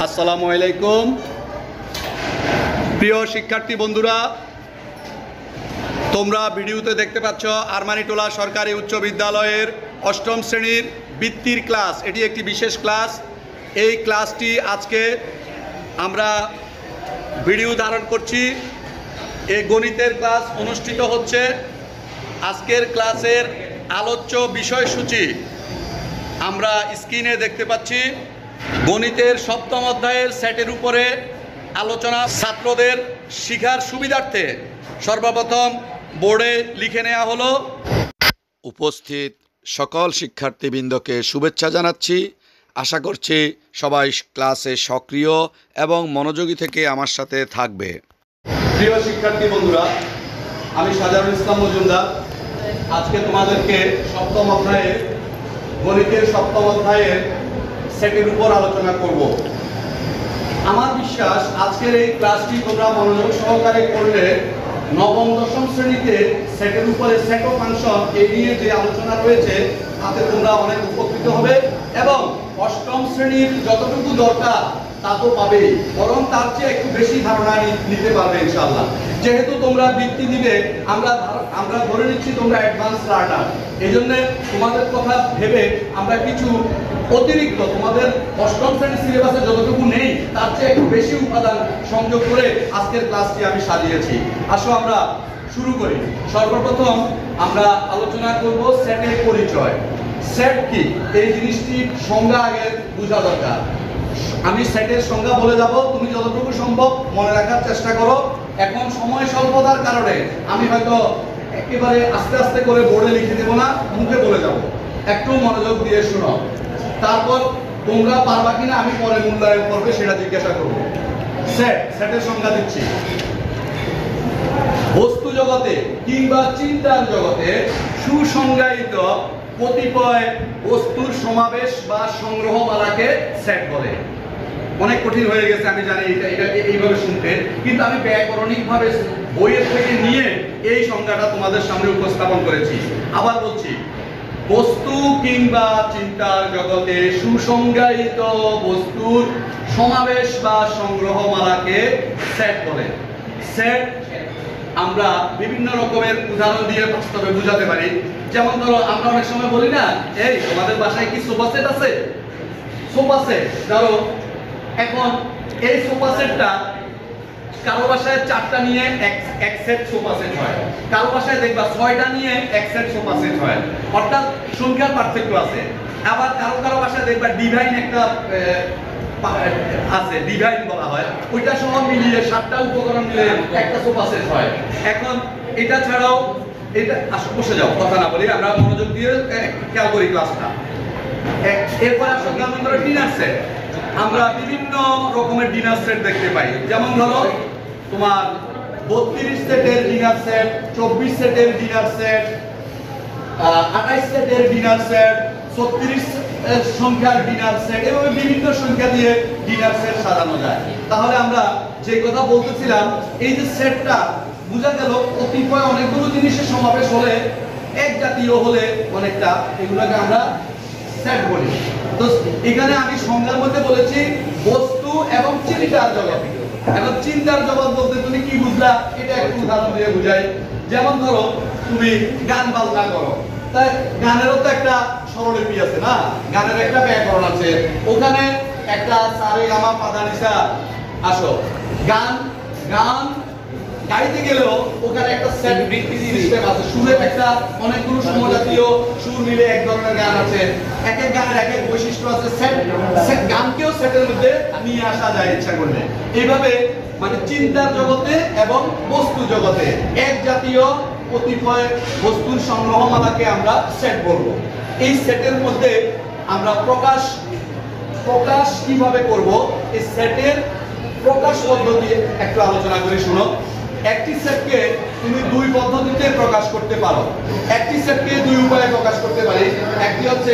আসসালামু আলাইকুম প্রিয় শিক্ষার্থী বন্ধুরা, তোমরা ভিডিওতে দেখতে পাচ্ছ আরমানিটোলা সরকারি উচ্চ বিদ্যালয়ের অষ্টম শ্রেণীর বৃত্তির ক্লাস। এটি একটি বিশেষ ক্লাস। এই ক্লাসটি আজকে আমরা ভিডিও ধারণ করছি। এই গণিতের ক্লাস অনুষ্ঠিত হচ্ছে। আজকের ক্লাসের আলোচ্য বিষয়সূচি আমরা স্ক্রিনে দেখতে পাচ্ছি। গণিতের সপ্তম অধ্যায়ের সেটের উপরে আলোচনা ছাত্রদের শিখার সুবিধার্থে সর্বপ্রথম বোর্ডে লিখে নেওয়া হলো। উপস্থিত সকল শিক্ষার্থীবৃন্দকে শুভেচ্ছা জানাচ্ছি। আশা করছি সবাই ক্লাসে সক্রিয় এবং মনোযোগী থেকে আমার সাথে থাকবে। প্রিয় শিক্ষার্থী বন্ধুরা, আমি সাজারুল ইসলাম মজুমদার আজকে তোমাদেরকে সপ্তম অধ্যায়ে গণিতের সপ্তম অধ্যায়ের সেটের উপর আলোচনা করব। আমার বিশ্বাস আজকের এই ক্লাসটি তোমরা মনোযোগ সহকারে করলে নবম দশম শ্রেণীতে সেটের উপরে সেট ও ফাংশন এই নিয়ে যে আলোচনা রয়েছে তাতে তোমরা অনেক উপকৃত হবে এবং অষ্টম শ্রেণীর যতটুকু দরকার তা তো পাবেই, বরং তার চেয়ে একটু বেশি ধারণা নিতে পারবে ইনশাআল্লাহ। যেহেতু তোমরা বৃত্তি দিবে, আমরা ধরে নিচ্ছি তোমরা অ্যাডভান্স লার্নার, এই জন্য তোমাদের কথা ভেবে আমরা কিছু অতিরিক্ত তোমাদের অষ্টম শ্রেণীর সিলেবাসে যতটুকু নেই তার চেয়ে একটু বেশি উপাদান সংযোগ করে আজকের ক্লাসটি আমি সাজিয়েছি। আসো আমরা শুরু করি। সর্বপ্রথম আমরা আলোচনা করব সেটের পরিচয়। সেট কি এই জিনিসটির সংজ্ঞা আগে বোঝা দরকার। আমি সেটের সংজ্ঞা বলে যাব, তুমি যতটুকু সম্ভব মনে রাখার চেষ্টা করো। এখন সময় স্বল্পতার কারণে আমি হয়তো একেবারে আস্তে আস্তে করে বোর্ডে লিখে দেব না, মুখে বলে যাব। একটু মনোযোগ দিয়ে শোনো, তারপর তোমরা পারবা কিনা আমি পরে মূল্যায়ন করবে সেটা জিজ্ঞাসা করব। সেটের সংজ্ঞা দিচ্ছি। বস্তু জগতে কিংবা চিন্তার জগতে সুসংজ্ঞায়িত কতিপয় বস্তুর সমাবেশ বা সংগ্রহমালাকে সেট বলে। অনেক কঠিন হয়ে গেছে আমি জানি এটা এইভাবে শুনতে, কিন্তু আমি ব্যাকরণিকভাবে বইয়ের থেকে নিয়ে এই সংজ্ঞাটা তোমাদের সামনে উপস্থাপন করেছি। আবার বলছি, বস্তু কিংবা চিন্তার জগতে সুসংজ্ঞায়িত বস্তুর সমাবেশ বা সংগ্রহমালাকে সেট বলে। সেট আমরা বিভিন্ন রকমের উদাহরণ দিয়ে বাস্তবে বোঝাতে পারি। যেমন ধরো, আমরা অনেক সময় বলি না, এই তোমাদের বাসায় কি সোফা সেট আছে? সোফা সেট ধরো, এখন এই সোফা সেটটা কারো বাসায় 4টা নিয়ে এক সেট সোফা সেট হয়, কারো বাসায় দেখবা 6টা নিয়ে এক সেট সোফা সেট হয়, অর্থাৎ সংখ্যার পার্থক্য আছে। আবার কারো বাসায় দেখবা ডিভাইন একটা আছে, ডিভাইন বলা হয়, ওইটা সহ মিলিয়ে 7টা উপকরণ মিলে একটা সোফা সেট হয়। এখন এটা ছাড়াও এটা বসে যাও, কথা না বলি, আমরা মনোযোগ দিয়ে খেয়াল করি ক্লাসটা। এরপর আসলে যেমন ধরো ডিনার সেট, আমরা বিভিন্ন রকমের ডিনার সেট দেখতে পাই। যেমন ধরো তোমার 32 সেটের ডিনার সেট, 24 সেটের ডিনার সেট, 28 সেটের ডিনার সেট, 36 সংখ্যার ডিনার সেট, এভাবে বিভিন্ন সংখ্যা দিয়ে ডিনার সেট সাজানো যায়। তাহলে আমরা যে কথা বলতেছিলাম, এই যে সেটটা বোঝা গেল কতিপয় অনেকগুলো জিনিসের সমাবেশ হলে, এক জাতীয় হলে অনেকটা, এগুলোকে আমরা সেট বলি। তো এখানে আমি সংজ্ঞার মধ্যে বলেছি বস্তু এবং চিন্তার জগৎ। এখন চিন্তার জগৎ বলতে তুমি কি বুঝলা এটা একটু উদাহরণ দিয়ে বুঝাই। যেমন ধরো তুমি গান বাজনা করো, তাই গানেরও তো একটা স্বরলিপি আছে না, গানের একটা ব্যাকরণ আছে, ওখানে একটা সারে গামা পাদা নিসা। আসো, গান গাইতে গেলেও ওখানে একটা সেট বৃত্তি সিস্টেম আছে, সুরের একটা অনেকগুলো সমজাতীয় সুর মিলে এক ধরনের গান আছে, এক এক গানের এক এক বৈশিষ্ট্য আছে। সেট গানকেও সেটের মধ্যে নিয়ে আসা যায় ইচ্ছা করলে। এইভাবে মানে চিন্তার জগতে এবং বস্তু জগতে এক জাতীয় কতিপয় বস্তুর সংগ্রহমালাকে আমরা সেট বলবো। এই সেটের মধ্যে আমরা প্রকাশ কিভাবে করব, এই সেটের প্রকাশ পদ্ধতি একটু আলোচনা করি, শুনো। একটি সেটকে তুমি দুই পদ্ধতিতে প্রকাশ করতে পারো। একটি সেটকে দুই উপায়ে প্রকাশ করতে পারি। একটি হচ্ছে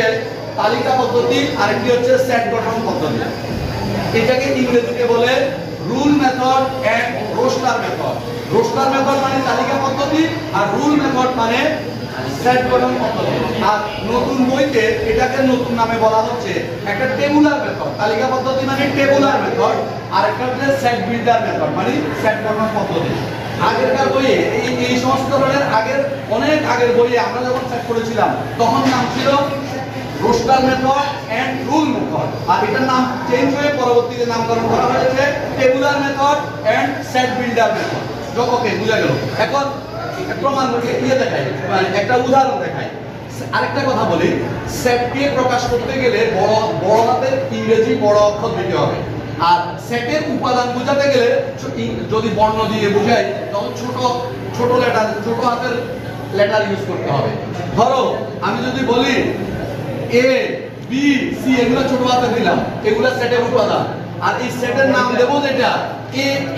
তালিকা পদ্ধতি, আরেকটি হচ্ছে সেট গঠন পদ্ধতি। এটাকে ইংরেজিতে বলে rule method and roster method. Roster method মানে তালিকা পদ্ধতি, আর রুল মেথড মানে সেট গঠন পদ্ধতি। আর নতুন বইতে এটাকে নতুন নামে বলা হচ্ছে একটা টেবুলার মেথড। তালিকা পদ্ধতি মানে টেবুলার মেথড, আর একটা হচ্ছে সেট বিল্ডার মেথড মানে সেট গঠন পদ্ধতি। আগেরকার বইয়ে এই সমস্ত ধরনের অনেক আগের বইয়ে আমরা যখন সেট করেছিলাম তখন নাম ছিল roster method and rule method, আর এটার নাম চেঞ্জ হয়ে পরবর্তীতে নামকরণ করা হয়েছে tabular method and set builder method. Okay, বুঝা গেল। এখন প্রমাণ দেখাই, একটা উদাহরণ দেখাই। আরেকটা কথা বলি, সেটকে প্রকাশ করতে গেলে বড় হাতের ইংরেজি বড় অক্ষর দিতে হবে, আর সেটের উপাদান বোঝাতে গেলে যদি বর্ণ দিয়ে বোঝাই তখন ছোট লেটার, ছোট হাতের লেটার ইউজ করতে হবে। ধরো আমি যদি বলি এ বি সি, এগুলো ছোট হাতে দিলাম, এগুলো সেটের উপাদান, আর এই সেটের নাম দেবো যেটা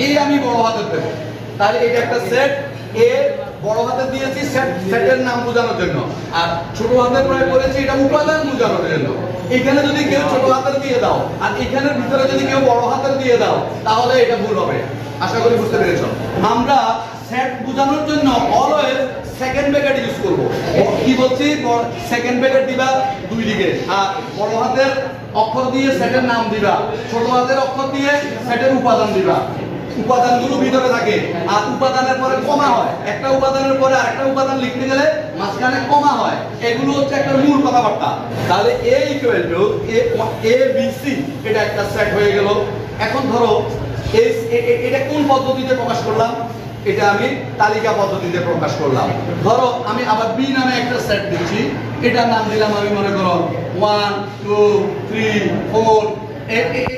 এ আমি বড় হাতে দেবো, তাহলে এটা একটা সেট। এ বড় হাতে দিয়েছি সেটের নাম বোঝানোর জন্য, আর ছোট হাতে প্রয়োগ করেছি এটা উপাদান বোঝানোর জন্য। এখানে যদি কেউ ছোট হাতের দিয়ে দাও আর এখানের ভিতরে যদি কেউ বড় হাতের দিয়ে দাও তাহলে এটা ভুল হবে। আশা করি বুঝতে পেরেছো। আমরা সেট বোঝানোর জন্য অলওয়েজ সেকেন্ড ব্র্যাকেট ইউজ করব। কি বলছি, সেকেন্ড ব্র্যাকেট দিবা দুই দিকে, আর বড় হাতের অক্ষর দিয়ে সেটের নাম দিবা, ছোট হাতের অক্ষর দিয়ে সেটের উপাদান দিবা। উপাদানগুলো ভিতরে থাকে, আর উপাদানের পরে কমা হয়। একটা উপাদানের পরে আরেকটা উপাদান লিখতে গেলে মাঝখানে কমা হয়। এগুলো হচ্ছে একটা মূল কথাবার্তা। তাহলে a equal to a b c, এটা একটা সেট হয়ে গেল। এখন ধরো এটা কোন পদ্ধতিতে প্রকাশ করলাম? এটা আমি তালিকা পদ্ধতিতে প্রকাশ করলাম। ধরো আমি আবার b নামে একটা সেট দিচ্ছি, এটার নাম দিলাম আমি মনে করো 1 2 3 4,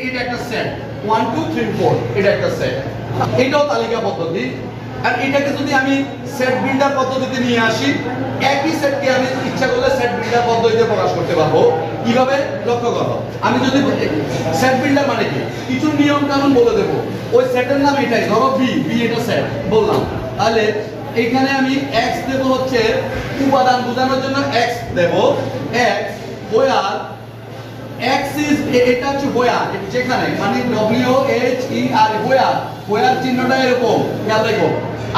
এটা একটা সেট 1 2 3 4, এটা একটা সেট। এটাও তালিকা পদ্ধতি। আর এটাকে যদি আমি সেট বিল্ডার পদ্ধতিতে নিয়ে আসি, একই সেটকে আমি ইচ্ছা করলে সেট বিল্ডার পদ্ধতিতে প্রকাশ করতে পারবো। কিভাবে? লক্ষ্য করো, আমি যদি সেট বিল্ডার মানে কি কিছু নিয়ম কানুন বলে দেবো। ওই সেটের নাম এটাই, ধরো বি এটা সেট বললাম, তাহলে এখানে আমি x দেব হচ্ছে উপাদান বোঝানোর জন্য x দেব, x ওয়ার x ইজ, এটা হচ্ছে হোয়ার, যেখানে মানে W H E R, হোয়ার। হোয়ার চিহ্নটা এরকম, খেয়াল রাখো।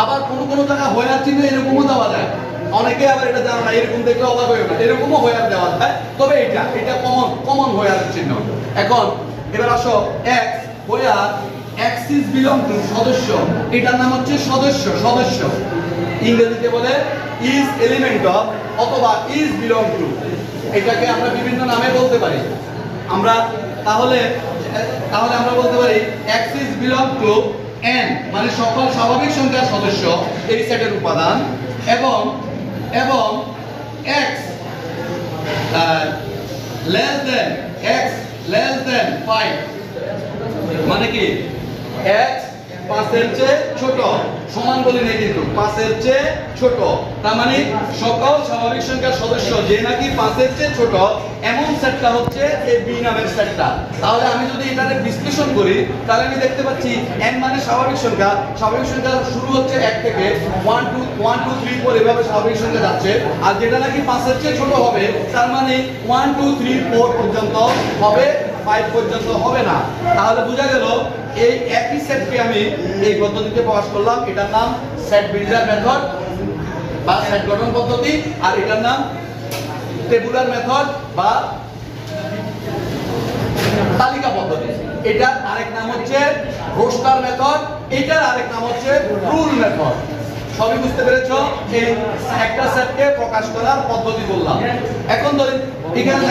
আবার কোন জায়গায় হোয়ার চিহ্ন এরকমও দেওয়া যায়, অনেকে আবার এটা জানো না, এরকম দেখলে অবাক হয়ে না, এরকমও হোয়ার দেওয়া যায়। তবে এটা কমন হোয়ার চিহ্ন। এখন এবার আসো x where x is belong to সদস্য, এটার নাম হচ্ছে সদস্য। ইংরেজিতে বলে ইজ এলিমেন্ট অফ অথবা ইজ বিলং টু। এটাকে আমরা বিভিন্ন নামে বলতে পারি। আমরা তাহলে আমরা বলতে পারি x is belong to n, মানে সকল স্বাভাবিক সংখ্যার সদস্য এই সেটের উপাদান, এবং x less than 5, মানে কি x 5 এর চেয়ে ছোট, সমান বলি না কিন্তু 5 এর চেয়ে ছোট, তার মানে সকল স্বাভাবিক সংখ্যার সদস্য যে নাকি 5 এর চেয়ে ছোট, এমন সেটটা হচ্ছে এই বি নামের সেটটা। তাহলে আমি যদি এটাকে বিশ্লেষণ করি তাহলে আমি দেখতে পাচ্ছি n মানে স্বাভাবিক সংখ্যা শুরু হচ্ছে 1 থেকে 1 2 3 4 এভাবে স্বাভাবিক সংখ্যা যাচ্ছে, আর যেটা নাকি 5 এর চেয়ে ছোট হবে তার মানে 1 2 3 4 পর্যন্ত হবে, 5 পর্যন্ত হবে না। তাহলে বোঝা গেল এই একই সেটকে আমি এই পদ্ধতিতে প্রকাশ করলাম। এটার নাম সেট বিল্ডার মেথড বা সেট গঠন পদ্ধতি, আর এটার নাম টেবুলার মেথড বা তালিকা পদ্ধতি। এটার আরেক নাম হচ্ছে রোস্টার মেথড, এটার আরেক নাম হচ্ছে রুল মেথড। সবই বুঝতে পেরেছো? এই একটা সেটকে প্রকাশ করার পদ্ধতি বললাম। এখন ধরি এখানে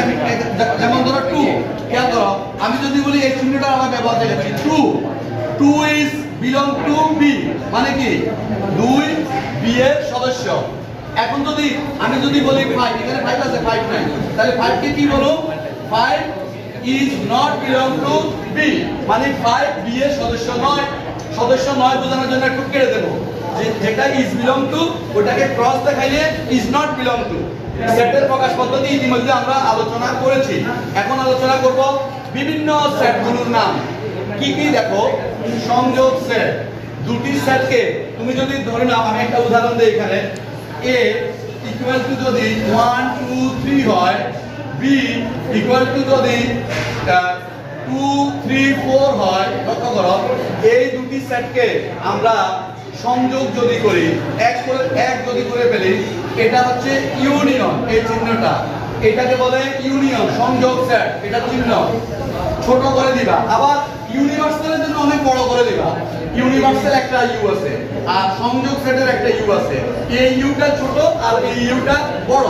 যেমন ধরো 2, খেয়াল করো, আমি যদি বলি এই চিহ্নটা আমরা ব্যবহার করেছি 2 is belong to b, মানে কি 2 b এর সদস্য। এখন যদি আমি বলি 5, এখানে 5 আছে, 5 নাই, তাহলে 5 কে কি বলবো? 5 is not belong to b, মানে 5 b এর সদস্য নয় বোঝানোর জন্য একটু কেটে দেব। যেটা is belong to ওটাকে ক্রস দেখাইলে is not belong to। সেটের প্রকাশ পদ্ধতি ইতিমধ্যে আমরা আলোচনা করেছি। এখন আলোচনা করব বিভিন্ন সেটগুলোর নাম কি কি। দেখো, সংযোগ সেট, দুটি সেটকে তুমি যদি ধরে নাও, আমি একটা উদাহরণ দেই এখানে, a ইকুয়াল টু যদি 1 2 3 হয়, b ইকুয়াল টু যদি 2 3 4 হয়, লক্ষ্য করো এই দুটি সেটকে আমরা সংযোগ যদি করি, এক যদি করে ফেলি, এটা হচ্ছে ইউনিয়ন, এই চিহ্নটা এটাকে বলে ইউনিয়ন, সংযোগ সেট, এটা চিহ্ন ছোট করে দিবা। আবার ইউনিভার্সালের জন্য অনেক বড় করে দিবা। ইউনিভার্সাল একটা ইউ আছে আর সংযোগ সেটের একটা ইউ আছে, এই ইউটা ছোট আর এই ইউটা বড়।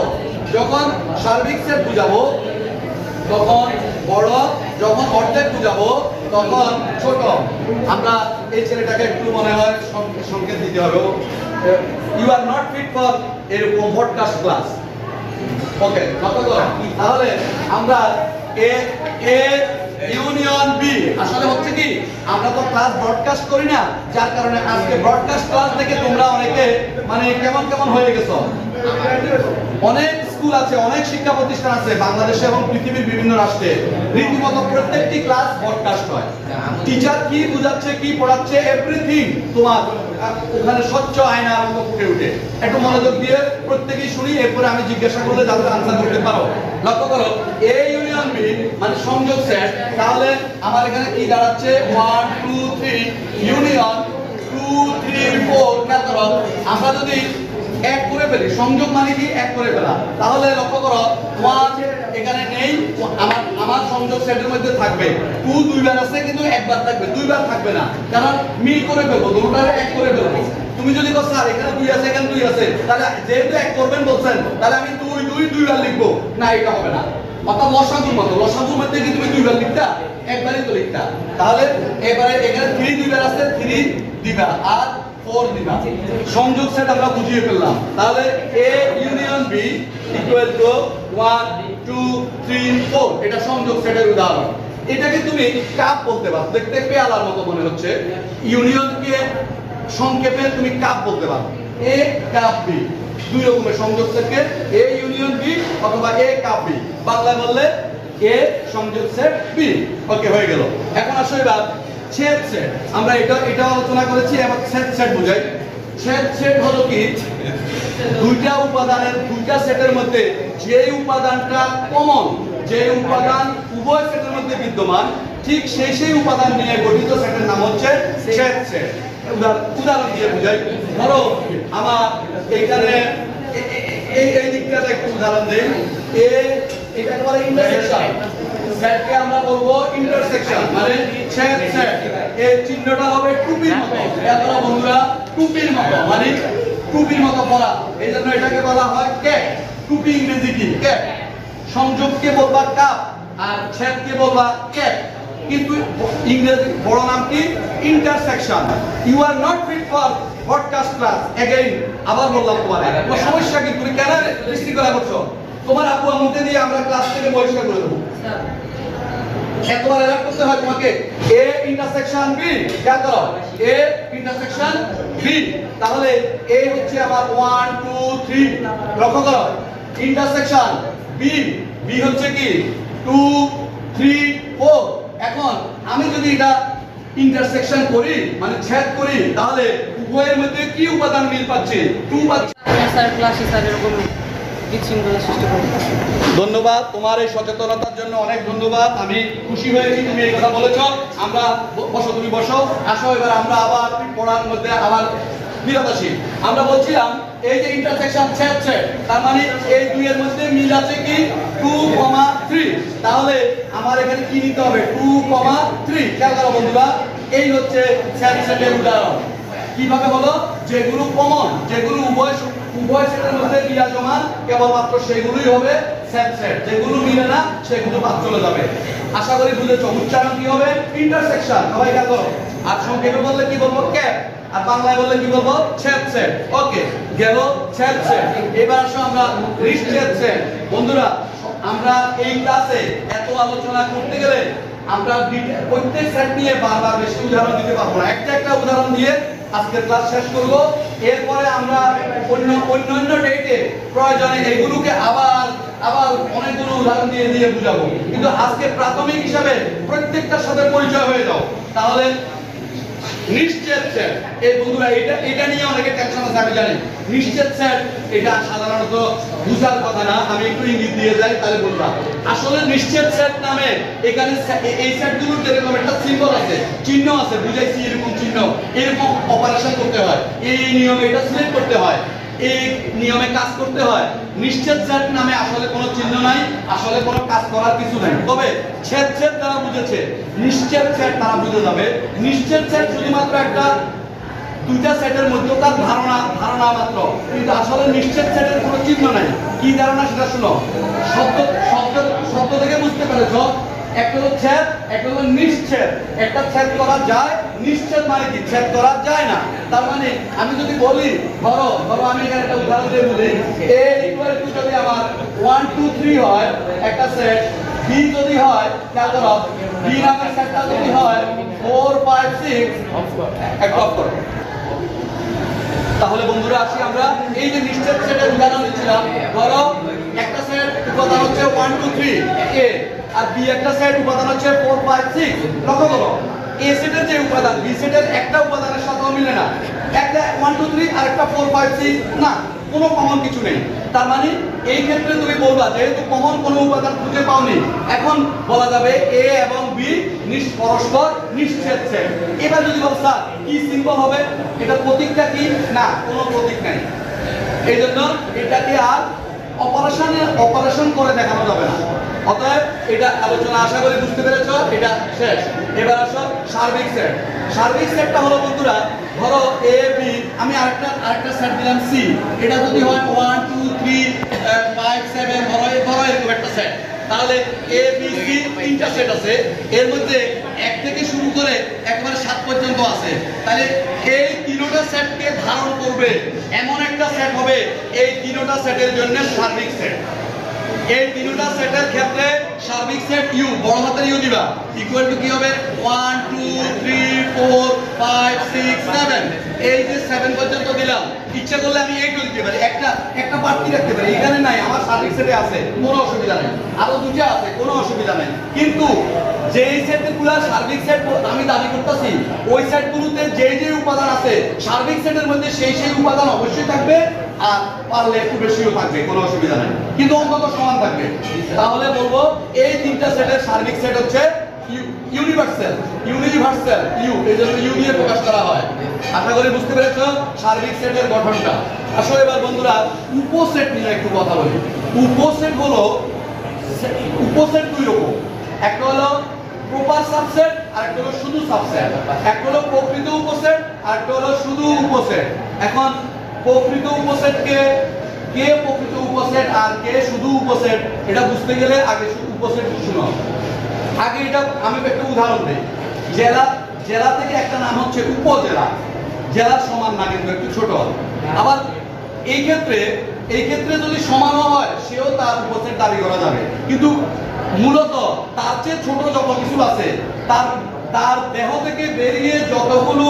যখন সার্বিক সেট বুঝাবো তখন বড়, যখন অর্ধেক বুঝাবো তখন ছোট। আমরা এই ছেলেটাকে একটু মনে হয় সংকেত দিতে হবে, you are not fit for এরকম পডকাস্ট ক্লাস। ওকে, তাহলে আমরা এ এ ইউনিয়ন বি আসলে হচ্ছে কি, আমরা তো ক্লাস ব্রডকাস্ট করি না, যার কারণে আজকে ব্রডকাস্ট ক্লাস থেকে তোমরা অনেকে মানে কেমন কেমন হয়ে গেছো। অনেক স্কুল আছে, অনেক শিক্ষা প্রতিষ্ঠান আছে বাংলাদেশে এবং পৃথিবীর বিভিন্ন রাষ্ট্রে, রীতিমতো প্রত্যেকটি ক্লাস ব্রডকাস্ট হয়। টিচার কি বুঝাচ্ছে, কি পড়াচ্ছে, এভরিথিং তোমার ওখানে স্বচ্ছ আয়নার মতো ফুটে উঠে। একটু মনোযোগ দিয়ে প্রত্যেকেই শুনি, এরপরে আমি জিজ্ঞাসা করলে যাতে আনসার করতে পারো। লক্ষ্য করো, এ ইউনিয়ন বি মানে সংযোগ সেট, তাহলে আমার এখানে কি দাঁড়াচ্ছে 1 2 3 ইউনিয়ন 2 3 4। খেয়াল করো, আমরা যদি এক করে ফেলি, সংযোগ মানে কি এক করে ফেলা, তাহলে লক্ষ্য করো 1 এখানে নেই, আমার সংযোগ সেটের মধ্যে থাকবে 2 দুইবার আছে কিন্তু একবার থাকবে, দুইবার থাকবে না, কারণ মিল করে ফেলবো, দুটোটারে এক করে ফেলবো। তুমি যদি কো স্যার এখানে 2 আছে এখানে 2 আছে, তাহলে যেহেতু এক করবেন বলছেন, তাহলে আমি 2 2 দুইবার লিখবো না, এটা হবে না। অর্থাৎ লসাগুর মতো, লসাগুর মধ্যে কি তুমি দুইবার লিখতা, একবারই তো লিখতা। তাহলে এবারে এখানে 3 দুইবার আছে, 3 দিবা আর 4 দিবা। সংযোগ সেট আমরা বুঝিয়ে ফেললাম। তাহলে A union B equal to 1 2 3 4, এটা সংযোগ সেটের উদাহরণ। এটাকে তুমি কাপ বলতে পারো, দেখতে পেয়ালার মতো মনে হচ্ছে। ইউনিয়নকে সংক্ষেপে তুমি কাপ বলতে পারো, এ কাপ বি। দুই রকমের সংযোগ সেটকে এ ইউনিয়ন বি অথবা এ কাপ বি, বাংলা বললে এ সংযোগ সেট বি। ওকে, হয়ে গেল। এখন আসো এবার ছেদ সেট। আমরা এটা আলোচনা করেছি, এবার ছেদ সেট বুঝাই। ছেদ সেট হলো কি, দুইটা উপাদানের, দুইটা সেটের মধ্যে যে উপাদানটা কমন, যে উপাদান উভয় সেটের মধ্যে বিদ্যমান, ঠিক সেই উপাদান নিয়ে গঠিত সেটের নাম হচ্ছে ছেদ সেট। উদাহরণ দিয়ে বুঝাই। ধরো আমার এইখানে এই দিকটাতে একটু উদাহরণ দেই। এটাকে বলে ইন্টারসেকশন, সেটকে আমরা বলবো ইন্টারসেকশন, মানে ছেদ সেট। এই চিহ্নটা হবে টুপির মতো। এতটা বন্ধুরা, টুপির মতো মানে টুপির মতো পড়া, এই জন্য এটাকে বলা হয় ক্যাপ। টুপি ইংরেজি কি? ক্যাপ। সংযোগকে বলবা কাপ আর ছেদকে বলবা ক্যাপ, কিন্তু ইংরেজি বড় নাম কি? Intersection. You are not fit for broadcast class. Again আবার বললাম তোমারে, তোমার সমস্যা কি? তুমি কেন বৃষ্টি করা করছো? তোমার আব্বু আম্মুকে দিয়ে আমরা ক্লাস থেকে বহিষ্কার করে দেবো। এতবার এলাক করতে হয় তোমাকে। এ ইন্টারসেকশন বি, খেয়াল করো, এ ইন্টারসেকশন বি। তাহলে এ হচ্ছে আমার 1 2 3, লক্ষ্য করো, ইন্টারসেকশন বি, বি হচ্ছে কি 2 3 4। এখন আমি যদি এটা ইন্টারসেকশন করি মানে ছেদ করি, তাহলে উভয়ের মধ্যে কি উপাদান মিল পাচ্ছে? 2 পাচ্ছে। স্যার ক্লাসে স্যার এরকম বিশৃঙ্খলা সৃষ্টি করে। ধন্যবাদ, তোমার এই সচেতনতার জন্য অনেক ধন্যবাদ। আমি খুশি হয়েছি তুমি এই কথা বলেছো। আমরা বসো, তুমি বসো, আসো। এবার আমরা আবার পড়ার মধ্যে আবার ফিরে আসি। আমরা বলছিলাম এই যে ইন্টারসেকশন ছেদ সেট, তার মানে এই দুইয়ের মধ্যে মিল আছে কি 2, 3। তাহলে আমার এখানে কি নিতে হবে? 2, 3। খেয়াল করো বন্ধুরা, এই হচ্ছে ছেদ সেটের উদাহরণ। কিভাবে হলো? যেগুলো কমন, যেগুলো উভয় সেটের মধ্যে বিরাজমান, কেবলমাত্র সেগুলোই হবে ছেদ সেট। যেগুলো মিলে না সেগুলো বাদ চলে যাবে। আশা করি বুঝেছো। উচ্চারণ কি হবে? ইন্টারসেকশন। সবাই খেয়াল করো। আর সংক্ষেপে বললে কি বলবো? ক্যাপ। আর বাংলায় বললে কি বলবো? ছেদ সেট। ওকে, গেল ছেদ সেট। এবার আসো আমরা নিশ্ছেদ সেট। বন্ধুরা, আমরা এই ক্লাসে এত আলোচনা করতে গেলে আমরা প্রত্যেক সেট নিয়ে বারবার বেশি উদাহরণ দিতে পারবো না। একটা উদাহরণ দিয়ে আজকের ক্লাস শেষ করব। এরপরে আমরা অন্য ডেটে প্রয়োজনে এগুলোকে আবার অনেকগুলো উদাহরণ দিয়ে বুঝাবো। কিন্তু আজকে প্রাথমিক হিসাবে প্রত্যেকটার সাথে পরিচয় হয়ে যাও। তাহলে নিশ্চিত সেট, এই বন্ধুরা এটা নিয়ে অনেকে টেনশন আছে, আমি জানি। নিশ্চিত সেট এটা সাধারণত বুঝার কথা না, আমি একটু ইঙ্গিত দিয়ে যাই তাহলে বুঝবা। আসলে নিশ্চিত সেট নামে এখানে এই সেটগুলোর যেরকম একটা সিম্বল আছে, চিহ্ন আছে, বুঝাইছি এরকম চিহ্ন, এরকম অপারেশন করতে হয়, এই নিয়মে এটা সিলেক্ট করতে হয়। এই নিয়মে কাজ করতে হয়। নিশ্চিত সেট নামে আসলে কোনো চিহ্ন নাই, আসলে কোনো কাজ করার কিছু নাই। তবে ছেদ ছেদ তারা বুঝেছে, নিশ্চিত সেট তারা বুঝে যাবে। নিশ্চিত সেট শুধুমাত্র একটা দুইটা সেটের মধ্যকার ধারণা মাত্র, কিন্তু আসলে নিশ্চিত সেটের কোনো চিহ্ন নাই। কি ধারণা সেটা শুনো। শব্দ থেকে বুঝতে পেরেছ, একটা হলো ছেদ, একটা হলো নিশ্চিত। একটা ছেদ করা যায়, নিশ্চিত মানে কি ছেদ করা যায় না। তার মানে আমি যদি বলি, ধরো আমি এখানে একটা উদাহরণ দিয়ে বলি, a ইকুয়াল টু যদি আমার 1 2 3 হয় একটা সেট, b যদি হয়, খেয়াল করো b নামের সেটটা যদি হয় 4 5 6, একটা অফ করো। তাহলে বন্ধুরা আসি আমরা এই যে নিশ্চিত সেটের উদাহরণ দিচ্ছিলাম। ধরো একটা সেট উপাদান হচ্ছে 1 2 3 a, আর বি একটা সেট উপাদান হচ্ছে 4 5 6। লক্ষ্য করো এ সেটের যে উপাদান বি সেটের একটা উপাদানের সাথেও মিলে না। একটা 1 2 3 আর একটা 4 5 6, না, কোনো কমন কিছু নেই। তার মানে এই ক্ষেত্রে তুমি বলবা যেহেতু কমন কোনো উপাদান খুঁজে পাওনি, এখন বলা যাবে এ এবং বি পরস্পর নিশ্চিত সেট। এবার যদি বল স্যার কি সিম্বল হবে, এটা প্রতীকটা কি, না কোনো প্রতীক নাই। এই জন্য এটাকে আর অপারেশন করে দেখানো যাবে না। অতএব এটা আলোচনা আশা করি বুঝতে পেরেছো, এটা শেষ। এবার আসো সার্বিক সেট। সার্বিক সেটটা হলো বন্ধুরা, ধরো এ বি, আমি আরেকটা সেট দিলাম সি। এটা যদি হয় 1 2 3 5 7, ধরো এরকম একটা সেট, তাহলে এ বি সি তিনটা সেট আছে। এর মধ্যে 1 থেকে শুরু করে একেবারে 7 পর্যন্ত আছে। তাহলে এই তিনটা সেটকে ধারণ করবে এমন একটা সেট হবে, এই তিনটা সেটের জন্য সার্বিক সেট। এই তিনটা সেটের ক্ষেত্রে সার্বিক সেট ইউ, বড় হাতের ইউ দিবা, ইকুয়াল টু কি হবে 1 2 3 4 5 6 7। এই যে 7 পর্যন্ত দিলাম, ইচ্ছা করলে আমি 8 দিতে পারি, একটা বাড়তি রাখতে পারি। এখানে নাই, আমার সার্বিক সেটে আছে, কোনো অসুবিধা নেই। আরো দুটো আছে, কোনো অসুবিধা নেই। কিন্তু যেই সেটগুলো সার্বিক সেট আমি দাবি করতেছি, ওই সেটগুলোতে যে উপাদান আছে সার্বিক সেটের মধ্যে সেই উপাদান অবশ্যই থাকবে, আর পারলে একটু বেশিও থাকবে, কোনো অসুবিধা নাই, কিন্তু অন্তত সমান থাকবে। তাহলে বলবো এই তিনটা সেটের সার্বিক সেট হচ্ছে ইউনিভার্সাল ইউ, এই জন্য ইউ দিয়ে প্রকাশ করা হয়। আশা করি বুঝতে পেরেছো সার্বিক সেটের গঠনটা। আসলে এবার বন্ধুরা উপসেট নিয়ে একটু কথা বলি। উপসেট হলো, উপসেট দুই রকম, একটা হলো প্রপার সাবসেট আর একটা হলো শুধু সাবসেট। একটা হলো প্রকৃত উপসেট আর একটা হলো শুধু উপসেট। এখন প্রকৃত উপসেটকে, কে প্রকৃত উপসেট আর কে শুধু উপসেট, এটা বুঝতে গেলে আগে উপসেট শুনো। আগে এটা আমি একটা উদাহরণ দিই। জেলা থেকে একটা নাম হচ্ছে উপজেলা। জেলার সমান না, কিন্তু একটু ছোট। আবার এই ক্ষেত্রে যদি সমানও হয়, সেও তার উপসেট দাবি করা যাবে। কিন্তু মূলত তার চেয়ে ছোট যত কিছু আছে, তার দেহ থেকে বেরিয়ে যতগুলো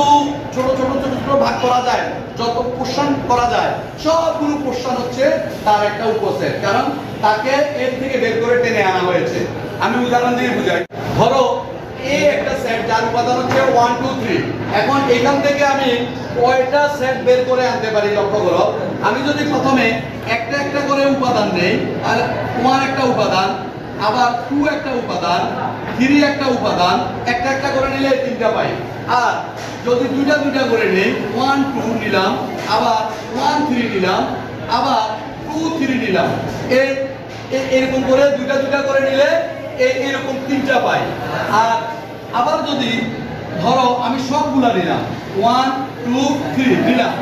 ছোট ভাগ করা যায়, যত পোর্শন করা যায়, সবগুলো পোর্শন হচ্ছে তার একটা উপসেট, কারণ তাকে এর থেকে বের করে টেনে আনা হয়েছে। আমি উদাহরণ দিয়ে বুঝাই। ধরো এই একটা সেট যার উপাদান হচ্ছে 1 2 3। এখন এখান থেকে আমি কয়টা সেট বের করে আনতে পারি, লক্ষ্য করো। আমি যদি প্রথমে একটা করে উপাদান নেই, আর 1 একটা উপাদান, আবার 2 একটা উপাদান, 3 একটা উপাদান, একটা করে নিলে তিনটা পাই। আর যদি দুইটা করে নেই, 1 2 নিলাম, আবার 1 3 নিলাম, আবার 2 3 নিলাম, এরকম করে দুইটা করে নিলে এরকম তিনটা পাই। আর আবার যদি ধরো আমি সবগুলা নিলাম, 1 2 3 নিলাম,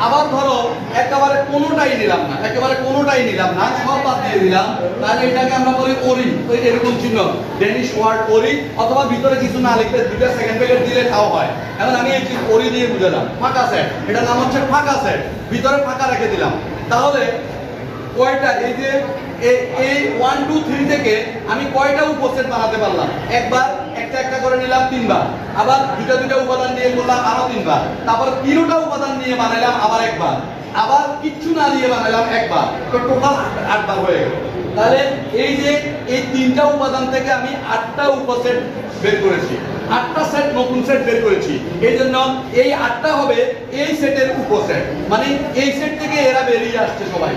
আবার ধরো একেবারে কোনোটাই নিলাম না, সব বাদ দিয়ে দিলাম, তাহলে এটাকে আমরা বলি ওরি। এরকম চিহ্ন, ডেনিশ ওয়ার্ড ওরি, অথবা ভিতরে কিছু না লিখলে দুইটা সেকেন্ড ব্রেকেট দিলে তাও হয়। এখন আমি এই ওরি দিয়ে বুঝালাম ফাঁকা সেট, এটার নাম হচ্ছে ফাঁকা সেট, ভিতরে ফাঁকা রেখে দিলাম। তাহলে কয়টা, এই যে এই 1 2 3 থেকে আমি কয়টা উপসেট বানাতে পারলাম? একবার, একটা করে নিলাম 3 বার, আবার দুইটা উপাদান দিয়ে করলাম আরো 3 বার, তারপর 3টা উপাদান নিয়ে বানাইলাম আবার একবার, আবার কিচ্ছু না দিয়ে বানাইলাম একবার, তো টোটাল 8 বার হয়ে গেল। তাহলে এই যে এই 3টা উপাদান থেকে আমি 8টা উপসেট বের করেছি, 8টা সেট, নতুন সেট বের করেছি। এই জন্য এই 8টা হবে এই সেটের উপসেট, মানে এই সেট থেকে এরা বেরিয়ে আসছে সবাই।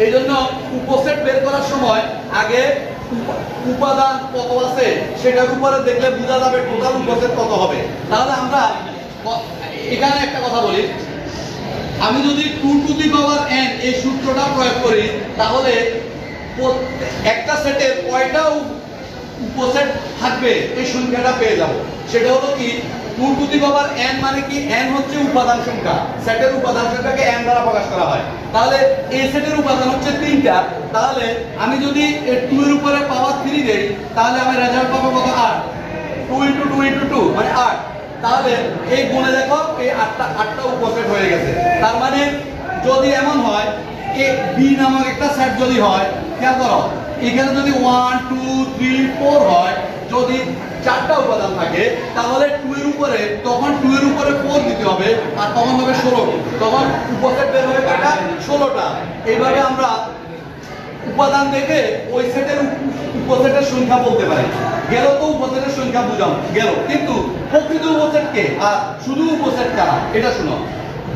এই জন্য উপসেট বের করার সময় আগে উপাদান কত আছে সেটার উপরে দেখলে বোঝা যাবে টোটাল উপসেট কত হবে। তাহলে আমরা এখানে একটা কথা বলি, আমি যদি 2 টু দি পাওয়ার n এই সূত্রটা প্রয়োগ করি তাহলে একটা সেটের কয়টা উপসেট থাকবে এই সংখ্যাটা পেয়ে যাব। সেটা হলো কি 2 টু দি পাওয়ার n মানে কি n হচ্ছে উপাদান সংখ্যা, সেটের উপাদান সংখ্যাকে n দ্বারা প্রকাশ করা হয়। তাহলে এই সেটের উপাদান হচ্ছে 3টা। তাহলে আমি যদি 2 এর উপরে পাওয়ার 3 দেই তাহলে আমি রেজাল্ট পাবো কত 8। 2 * 2 * 2 মানে 8। তাহলে এই গুণে দেখো এই 8টা উপসেট হয়ে গেছে। তার মানে যদি এমন হয় এ বি নামক একটা সেট যদি হয়, খেয়াল করো এখানে যদি 1 2 3 4 হয়, যদি 4টা উপাদান থাকে তাহলে 2 এর উপরে তখন 2 এর উপরে 4 দিতে হবে আর তখন হবে 16। তখন উপসেট বের হবে কয়টা 16টা। এইভাবে আমরা উপাদান দেখে ওই সেটের উপসেটের সংখ্যা বলতে পারি। গেল তো উপসেটের সংখ্যা বুঝাম গেল, কিন্তু প্রকৃত উপসেট কে আর শুধু উপসেট কারা এটা শুনো।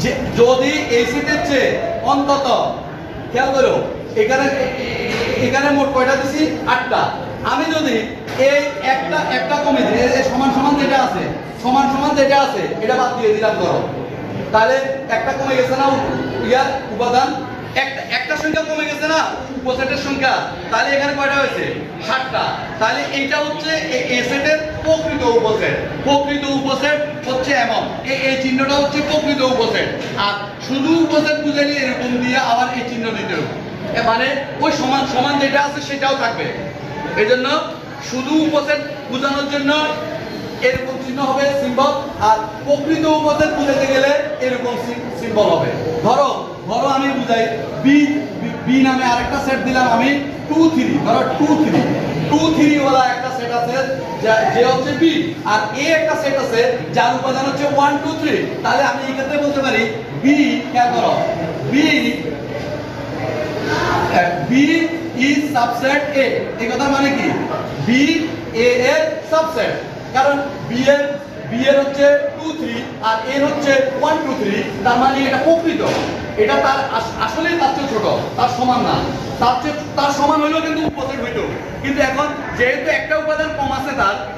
যে যদি এই সেটের চেয়ে অন্তত খেয়াল করো এখানে মোট কয়টা দিছি 8টা। আমি যদি এই একটা কমে দিই, সমান সমান যেটা আছে এটা বাদ দিয়ে দিলাম ধরো, তাহলে একটা কমে গেছে না ইয়ার উপাদান, একটা সংখ্যা কমে গেছে না উপসেটের সংখ্যা। তাহলে এখানে কয়টা হয়েছে 7টা। তাহলে এইটা হচ্ছে এই সেটের প্রকৃত উপসেট। প্রকৃত উপসেট হচ্ছে এমন এই চিহ্নটা হচ্ছে প্রকৃত উপসেট। আর শুধু উপসেট বুঝাইলে এরকম দিয়ে আবার এই চিহ্ন দিতে হবে, মানে ওই সমান সমান যেটা আছে সেটাও থাকবে। এই জন্য শুধু উপসেট বোঝানোর জন্য এরকম চিহ্ন হবে সিম্বল, আর প্রকৃত উপসেট বুঝাতে গেলে এরকম সিম্বল হবে। ধরো আমি বুঝাই বি নামে আরেকটা সেট দিলাম আমি 2 3। ধরো 2 3 ওয়ালা একটা সেট আছে যে হচ্ছে বি, আর এ একটা সেট আছে যার উপাদান হচ্ছে 1 2 3। তাহলে আমি এই ক্ষেত্রে বলতে পারি বি, খেয়াল করো বি ইজ সাবসেট এ। এই কথা মানে কি বি এ এর সাবসেট, কারণ বি এর হচ্ছে 2 3 আর এর হচ্ছে 1 2 3। তার মানে এটা প্রকৃত, এটা তার আসলে তার চেয়ে ছোট, তার সমান না। তার সমান হইলেও কিন্তু উপসেট হইতো, কিন্তু এখন যেহেতু একটা উপাদান কম আছে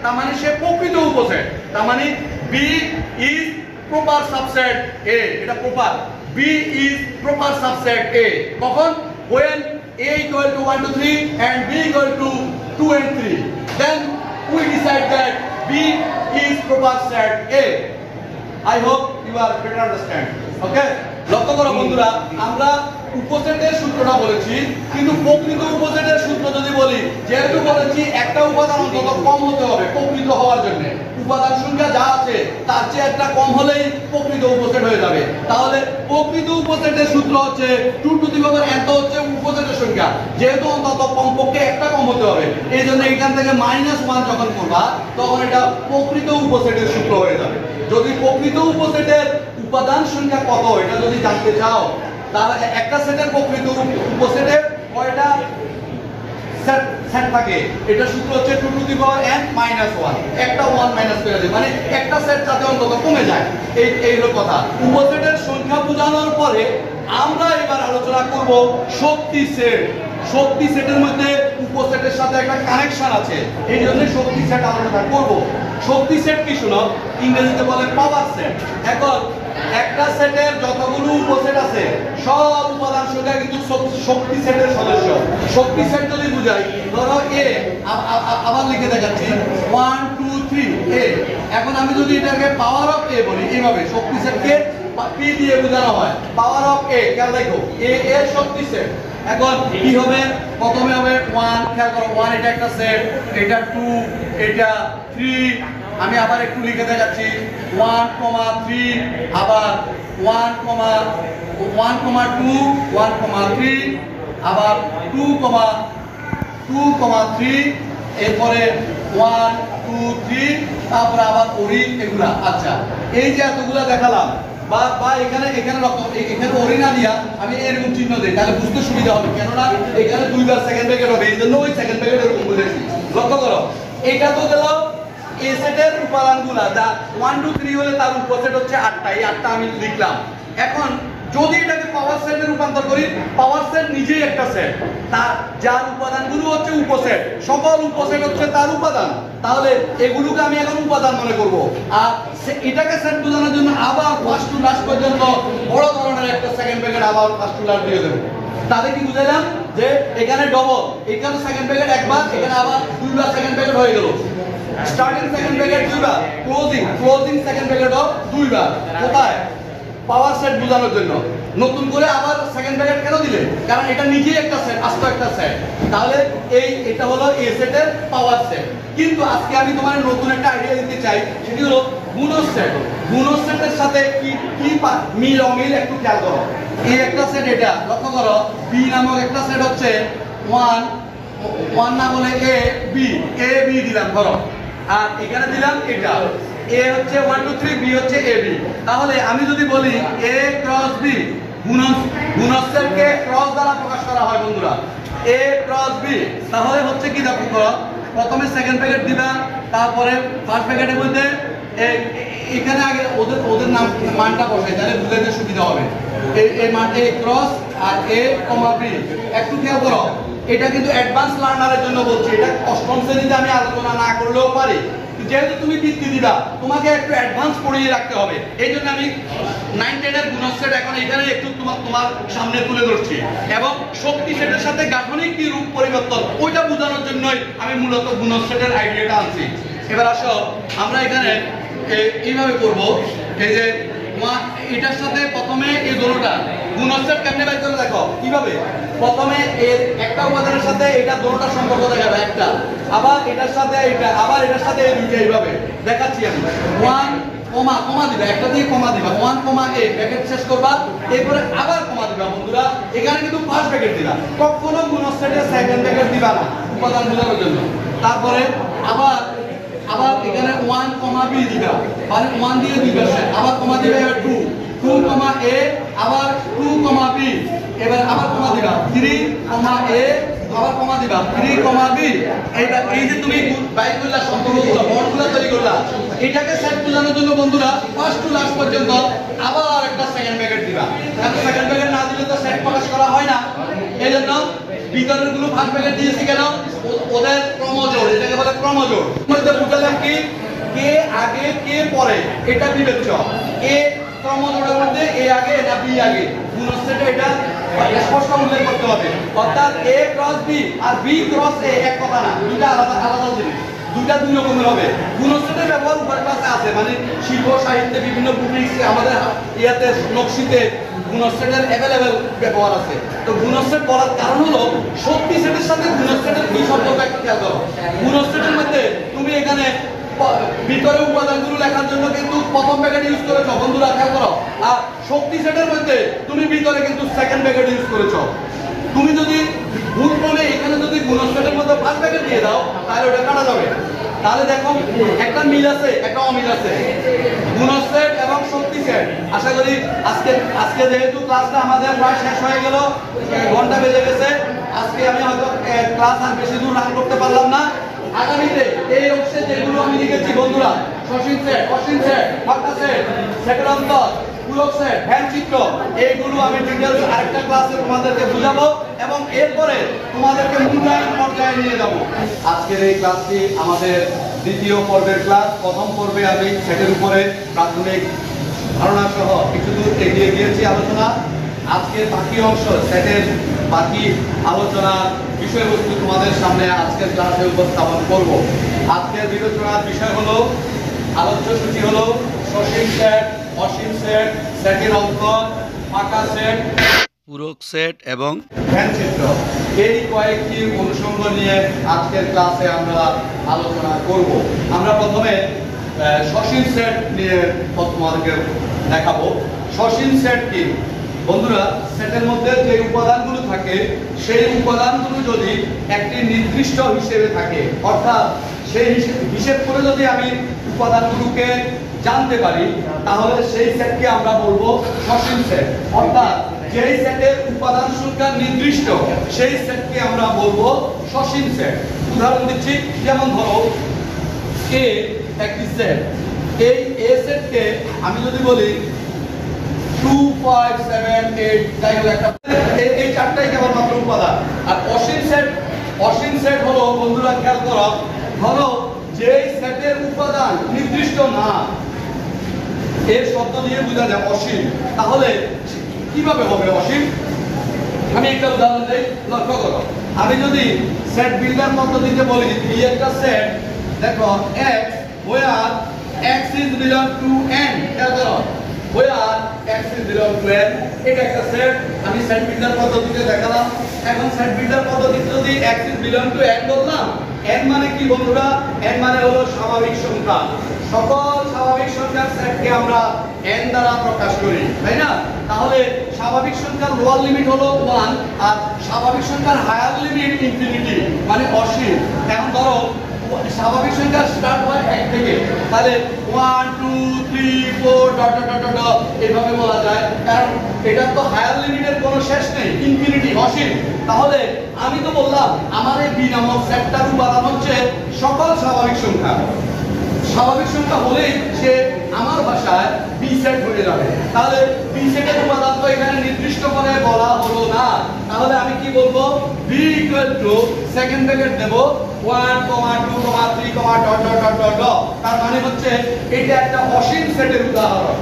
তার মানে সে প্রকৃত উপসেট। তার মানে B is proper subset A, এটা proper. B is proper subset A কখন? when a equal to 1 to 3 and b equal to 2 and 3, then we decide that b is proper set a. I hope you are better understand. Okay, লক্ষ্য করো বন্ধুরা, আমরা উপসেটের সূত্রটা বলেছি, কিন্তু প্রকৃত উপসেটের সূত্র যদি বলি, যেহেতু বলেছি একটা উপাদান অন্তত কম হতে হবে প্রকৃত হওয়ার জন্য, উপাদান সংখ্যা যা আছে তার চেয়ে একটা কম হলেই প্রকৃত উপসেট হয়ে যাবে। তাহলে প্রকৃত উপসেটের সূত্র হচ্ছে 2 টু দি পাওয়ার n হচ্ছে উপসেটের সংখ্যা, যেহেতু অন্তত কমপক্ষে একটা কম হতে হবে। এই জন্য এখান থেকে -1 যখন করবা তখন এটা প্রকৃত উপসেটের সূত্র হয়ে যাবে। যদি প্রকৃত উপসেটের উপাদান সংখ্যা কত এটা যদি জানতে চাও, তাহলে একটা সেটের প্রকৃত উপসেটের কয়টা সেট থাকে এটা সূত্র হচ্ছে 2 টু দি পাওয়ার n -1। একটা 1 মাইনাস করে দেব, মানে একটা সেট যাতে অন্তত কমে যায়, এই হলো কথা। উপসেটের সংখ্যা বোঝানোর পরে আমরা এবার আলোচনা করব শক্তি সেট। শক্তি সেটের মধ্যে উপসেটের সাথে একটা কানেকশন আছে, এই জন্য শক্তি সেট আলোচনা করব। শক্তি সেট কি শুনো, ইংরেজিতে বলে পাওয়ার সেট। এখন একটা সেটের যতগুলো উপসেট আছে সব উপাদান সংখ্যা কিন্তু শক্তি সেটের সদস্য। শক্তি সেট যদি বুঝাই, ধরো এ, আবার লিখে দেখাচ্ছি 1 2 3 এ। এখন আমি যদি এটাকে পাওয়ার অফ এ বলি, এইভাবে শক্তি সেটকে পি দিয়ে বোঝানো হয়, পাওয়ার অফ এ। খেয়াল রাখো এ এর শক্তি সেট। এখন কি হবে, প্রথমে হবে 1, খেয়াল করো 1 এটা একটা সেট, এটা 2, এটা 3। আমি আবার একটু লিখে দেখাচ্ছি 1, 3, আবার 1, 2, 1, 3, আবার 2, 3, এরপরে 1 2 3, তারপরে আবার ওরিন, এগুলা। আচ্ছা, এই যে এতগুলা দেখালাম, বা এখানে ওরিনা দিয়া আমি এরকম চিহ্ন দিই, তাহলে বুঝতে সুবিধা হবে, কেননা এখানে দুইবার সেকেন্ড ব্র্যাকেট হবে, এই জন্য ওই সেকেন্ড ব্র্যাকেট এরকম বুঝেছি। লক্ষ্য করো, এটা তো গেল এই সেটের উপাদানগুলা, যা 1 2 3 হলে তার উপসেট হচ্ছে 8টা। এই 8টা আমি লিখলাম। এখন যদি এটাকে পাওয়ার সেটে রূপান্তর করি, পাওয়ার সেট নিজেই একটা সেট, তার যার উপাদানগুলো হচ্ছে উপসেট, সকল উপসেট হচ্ছে তার উপাদান। তাহলে এগুলোকে আমি এখন উপাদান মনে করব। আর এটাকে সেট বোঝানোর জন্য আবার ফার্স্ট টু লাস্ট পর্যন্ত বড় ধরনের একটা সেকেন্ড ব্র্যাকেট আবার ফার্স্ট টু লাস্ট দিয়ে দেব। তাহলে কি বুঝাইলাম যে এখানে ডবল, এখানে সেকেন্ড ব্র্যাকেট একবার, এখানে আবার দুইবার সেকেন্ড ব্র্যাকেট হয়ে গেল। স্টার্টিং সেকেন্ড ব্র্যাকেট দুইবার, ক্লোজিং সেকেন্ড ব্র্যাকেটও দুইবার। কোথায়? পাওয়ার সেট বোঝানোর জন্য। নতুন করে আবার সেকেন্ড ব্র্যাকেট কেন দিলে? কারণ এটা নিজেই একটা সেট, আস্ত একটা সেট। তাহলে এটা হলো এ সেটের পাওয়ার সেট। কিন্তু আজকে আমি তোমার নতুন একটা আইডিয়া দিতে চাই, সেটি হলো গুণজ সেট। গুণজ সেটের সাথে কি কি মিল অমিল একটু খেয়াল করো। এই একটা সেট, এটা লক্ষ্য করো, বি নামক একটা সেট হচ্ছে 1 না বলে এ বি দিলাম ধরো, আর এখানে দিলাম এটা এ হচ্ছে 1 2 3, বি হচ্ছে এ বি। তাহলে আমি যদি বলি এ ক্রস বি, গুণজ সেটকে ক্রস দ্বারা প্রকাশ করা হয় বন্ধুরা, এ ক্রস বি। তাহলে হচ্ছে কি দেখো, প্রথমে সেকেন্ড ব্র্যাকেট দিবা, তারপরে ফার্স্ট ব্র্যাকেটের মধ্যে এখানে আগে ওদের নাম মানটা বসাই, তাহলে বুঝাইতে সুবিধা হবে। এই মান এ ক্রস আর এ কমা বি। একটু খেয়াল করো, এটা কিন্তু অ্যাডভান্স লার্নারের জন্য বলছি, এটা অষ্টম শ্রেণীতে আমি আলোচনা না করলেও পারি। যেহেতু তুমি বৃত্তি দিবা, তোমাকে একটু অ্যাডভান্স পড়িয়ে রাখতে হবে। এই জন্য আমি 9 10 এর গুণজ সেট এখন এখানে একটু তোমার সামনে তুলে ধরছি, এবং শক্তি সেটের সাথে গাঠনিক কি রূপ পরিবর্তন ওইটা বোঝানোর জন্যই আমি মূলত গুণজ সেটের আইডিয়াটা আনছি। এবার আসো আমরা এখানে এইভাবে করব, এই যে এটার সাথে প্রথমে এই দোনোটা গুণজ সেট কেমনে বের করে দেখো কিভাবে। প্রথমে এর একটা উপাদানের সাথে এটা দোনোটা সম্পর্ক দেখাবে একটা, আবার এটার সাথে এটা, আবার এটার সাথে এই দুইটা, এইভাবে দেখাচ্ছি আমি। 1 কমা দিবা, একটা দিয়ে কমা দিবা, 1 এ ব্র্যাকেট শেষ করবা, এরপরে আবার কমা দিবা বন্ধুরা। এখানে কিন্তু ফার্স্ট ব্র্যাকেট দিবা, কখনো গুণজ সেটে সেকেন্ড ব্র্যাকেট দিবা না উপাদান বোঝানোর জন্য। তারপরে আবার এখানে 1 বি দিবা, মানে 1 দিয়ে দিবা, আবার কমা দিবা, এবার 2 এ, আবার 2 বি, এবার আবার কমা দিবা, 3 এ, আবার কমা দিবা, 3 বি। এইবার এই যে তুমি বাই করলা, সম্পর্কগুলো বন্ডগুলো তৈরি করলা, এটাকে সেট বোঝানোর জন্য বন্ধুরা ফার্স্ট টু লাস্ট পর্যন্ত আবার একটা সেকেন্ড ব্র্যাকেট দিবা। কারণ সেকেন্ড ব্র্যাকেট না দিলে তো সেট প্রকাশ করা হয় না। এই জন্য ভিতরের গুলো ফার্স্ট ব্র্যাকেট দিয়েছি কেন? ওদের ক্রমজোড়, এটাকে বলে ক্রমজোড়। মধ্যে বুঝালাম কি কে আগে কে পরে, এটা বিবেচ্য। এ ক্রমজোড়ের মধ্যে এ আগে না বি আগে, গুণজ সেটে এটা স্পষ্ট উল্লেখ করতে হবে। অর্থাৎ এ ক্রস বি আর বি ক্রস এ এক কথা না, দুইটা আলাদা আলাদা জিনিস, দুইটা দুই রকমের হবে। গুণজ সেটের ব্যবহার উপরের ক্লাসে আছে, মানে শিল্প সাহিত্যে বিভিন্ন বুটিক্স আমাদের ইয়াতে নকশিতে গুণজ সেটের অ্যাভেলেবেল ব্যবহার আছে। তো গুণজ সেট বলার কারণ হলো শক্তি সেটের সাথে গুণজ সেটের কি সম্পর্ক একটু খেয়াল করো। গুণজ সেটের মধ্যে তুমি এখানে ভিতরে উপাদানগুলো লেখার জন্য কিন্তু প্রথম ব্র্যাকেট ইউজ করেছো বন্ধুরা, খেয়াল করো। আর শক্তি সেটের মধ্যে তুমি ভিতরে কিন্তু সেকেন্ড ব্র্যাকেট ইউজ করেছো। তুমি যদি ভুল করে এখানে যদি গুণজ সেটের মধ্যে ফার্স্ট ব্র্যাকেট দিয়ে দাও, তাহলে ওটা কাটা যাবে। তাহলে দেখো একটা মিল আছে, একটা অমিল আছে, গুণজ সেট এবং শক্তি সেট। আশা করি আজকে যেহেতু ক্লাসটা আমাদের প্রায় শেষ হয়ে গেল, ঘন্টা বেজে গেছে, আজকে আমি হয়তো ক্লাস আর বেশি দূর রান করতে পারলাম না। আগামীতে এই অংশে যেগুলো আমি লিখেছি বন্ধুরা, সসীম সেট, অসীম সেট, ফাঁকা সেট, সেটের অন্তর, পূরক সেট, ভ্যান চিত্র, এইগুলো আমি ডিটেইলস আরেকটা ক্লাসে তোমাদেরকে বুঝাবো এবং এরপরে তোমাদেরকে মূল্যায়ন পর্যায়ে নিয়ে যাব। আজকের এই ক্লাসটি আমাদের দ্বিতীয় পর্বের ক্লাস। প্রথম পর্বে আমি সেটের উপরে প্রাথমিক ধারণা সহ কিছু দূর এগিয়ে গিয়েছি আলোচনা। আজকের বাকি অংশ, সেটের বাকি আলোচনা বিষয়বস্তু তোমাদের সামনে আজকের ক্লাসে উপস্থাপন করব। আজকের বিবেচনার বিষয় হলো, আলোচ্য সূচি হলো সসীম সেট, অসীম সেট, সেটের অন্তর, ফাঁকা সেট, পূরক সেট এবং ভ্যান চিত্র। এই কয়েকটি অনুষঙ্গ নিয়ে আজকের ক্লাসে আমরা আলোচনা করব। আমরা প্রথমে সসীম সেট নিয়ে তোমাদেরকে দেখাবো। সসীম সেট কি বন্ধুরা? সেটের মধ্যে যে উপাদানগুলো থাকে সেই উপাদানগুলো যদি একটি নির্দিষ্ট হিসেবে থাকে, অর্থাৎ সেই হিসেব করে যদি আমি উপাদানগুলোকে জানতে পারি, তাহলে সেই সেটকে আমরা বলবো সসীম সেট। অর্থাৎ যেই সেটের উপাদান সংখ্যা নির্দিষ্ট সেই সেটকে আমরা বলবো সসীম সেট। উদাহরণ দিচ্ছি, যেমন ধরো এ একটি সেট, এই এ সেটকে আমি যদি বলি 2 5 7 8 যাই হোক একটা এই চারটাই কেবলমাত্র উপাদান। আর অসীম সেট হলো বন্ধুরা খেয়াল করো, ধরো যে সেটের উপাদান নির্দিষ্ট না, এর শব্দ দিয়ে বোঝা যায় অসীম। তাহলে কিভাবে হবে অসীম? আমি একটা উদাহরণ দেই, লক্ষ্য করো। আমি যদি সেট বিল্ডার পদ্ধতিতে বলি এই একটা সেট, দেখো x where x is belong to n, খেয়াল করো where x is belong to n, এটা একটা সেট। আমি সেট বিল্ডার পদ্ধতিতে দেখালাম। এখন সেট বিল্ডার পদ্ধতিতে যদি x is belong to n বললাম, n মানে কি বন্ধুরা? n মানে হলো স্বাভাবিক সংখ্যা। সকল স্বাভাবিক সংখ্যার সেটকে আমরা n দ্বারা প্রকাশ করি, তাই না? তাহলে স্বাভাবিক সংখ্যার লোয়ার লিমিট হলো 1 আর স্বাভাবিক সংখ্যার হায়ার লিমিট ইনফিনিটি মানে অসীম। এখন ধরো স্বাভাবিক সংখ্যা স্টার্ট হয় 1 থেকে, তাহলে 1 2 3 4 ডট ডট ডট ডট এইভাবে বলা যায়, কারণ এটা তো হায়ার লিমিটের কোনো শেষ নেই, ইনফিনিটি অসীম। তাহলে আমি তো বললাম আমার এই বি নামক সেটটার উপাদান হচ্ছে সকল স্বাভাবিক সংখ্যা। স্বাভাবিক সংখ্যা হলেই সে আমার ভাষায় বি সেট হয়ে যাবে। তাহলে বি সেটের উপাদান তো এখানে নির্দিষ্ট করে বলা হলো না, তাহলে আমি কি বলবো? B equal to second bracket দেব 1 2 3 dot dot dot dot dot, তার মানে হচ্ছে এটা একটা অসীম সেটের উদাহরণ।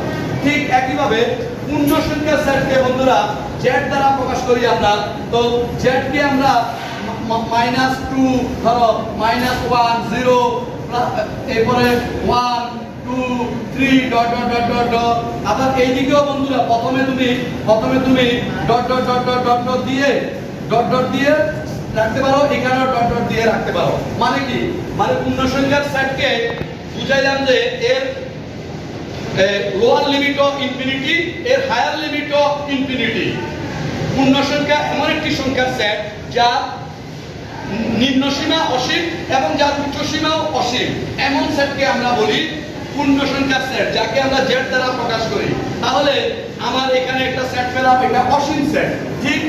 ঠিক একইভাবে পূর্ণ সংখ্যার সেটকে বন্ধুরা জেড দ্বারা প্রকাশ করি আমরা। তো জেড কে আমরা -2 ধরো -1 0 এরপরে 1 2 3 dot dot dot dot dot. আবার এই দিকেও বন্ধুরা প্রথমে তুমি dot dot dot dot dot dot দিয়ে রাখতে পারো, এখানে ডট ডট দিয়ে রাখতে পারো। মানে কি? মানে পূর্ণ সংখ্যার সেটকে বুঝাইলাম যে এর লোয়ার লিমিট অফ ইনফিনিটি, এর হায়ার লিমিট অফ ইনফিনিটি। পূর্ণ সংখ্যা এমন একটি সংখ্যার সেট যা নিম্ন সীমা অসীম এবং যার উচ্চ সীমাও অসীম, এমন সেটকে আমরা বলি পূর্ণ সংখ্যার সেট, যাকে আমরা জেড দ্বারা প্রকাশ করি। তাহলে আমার এখানে একটা সেট পেলাম, এটা অসীম সেট। ঠিক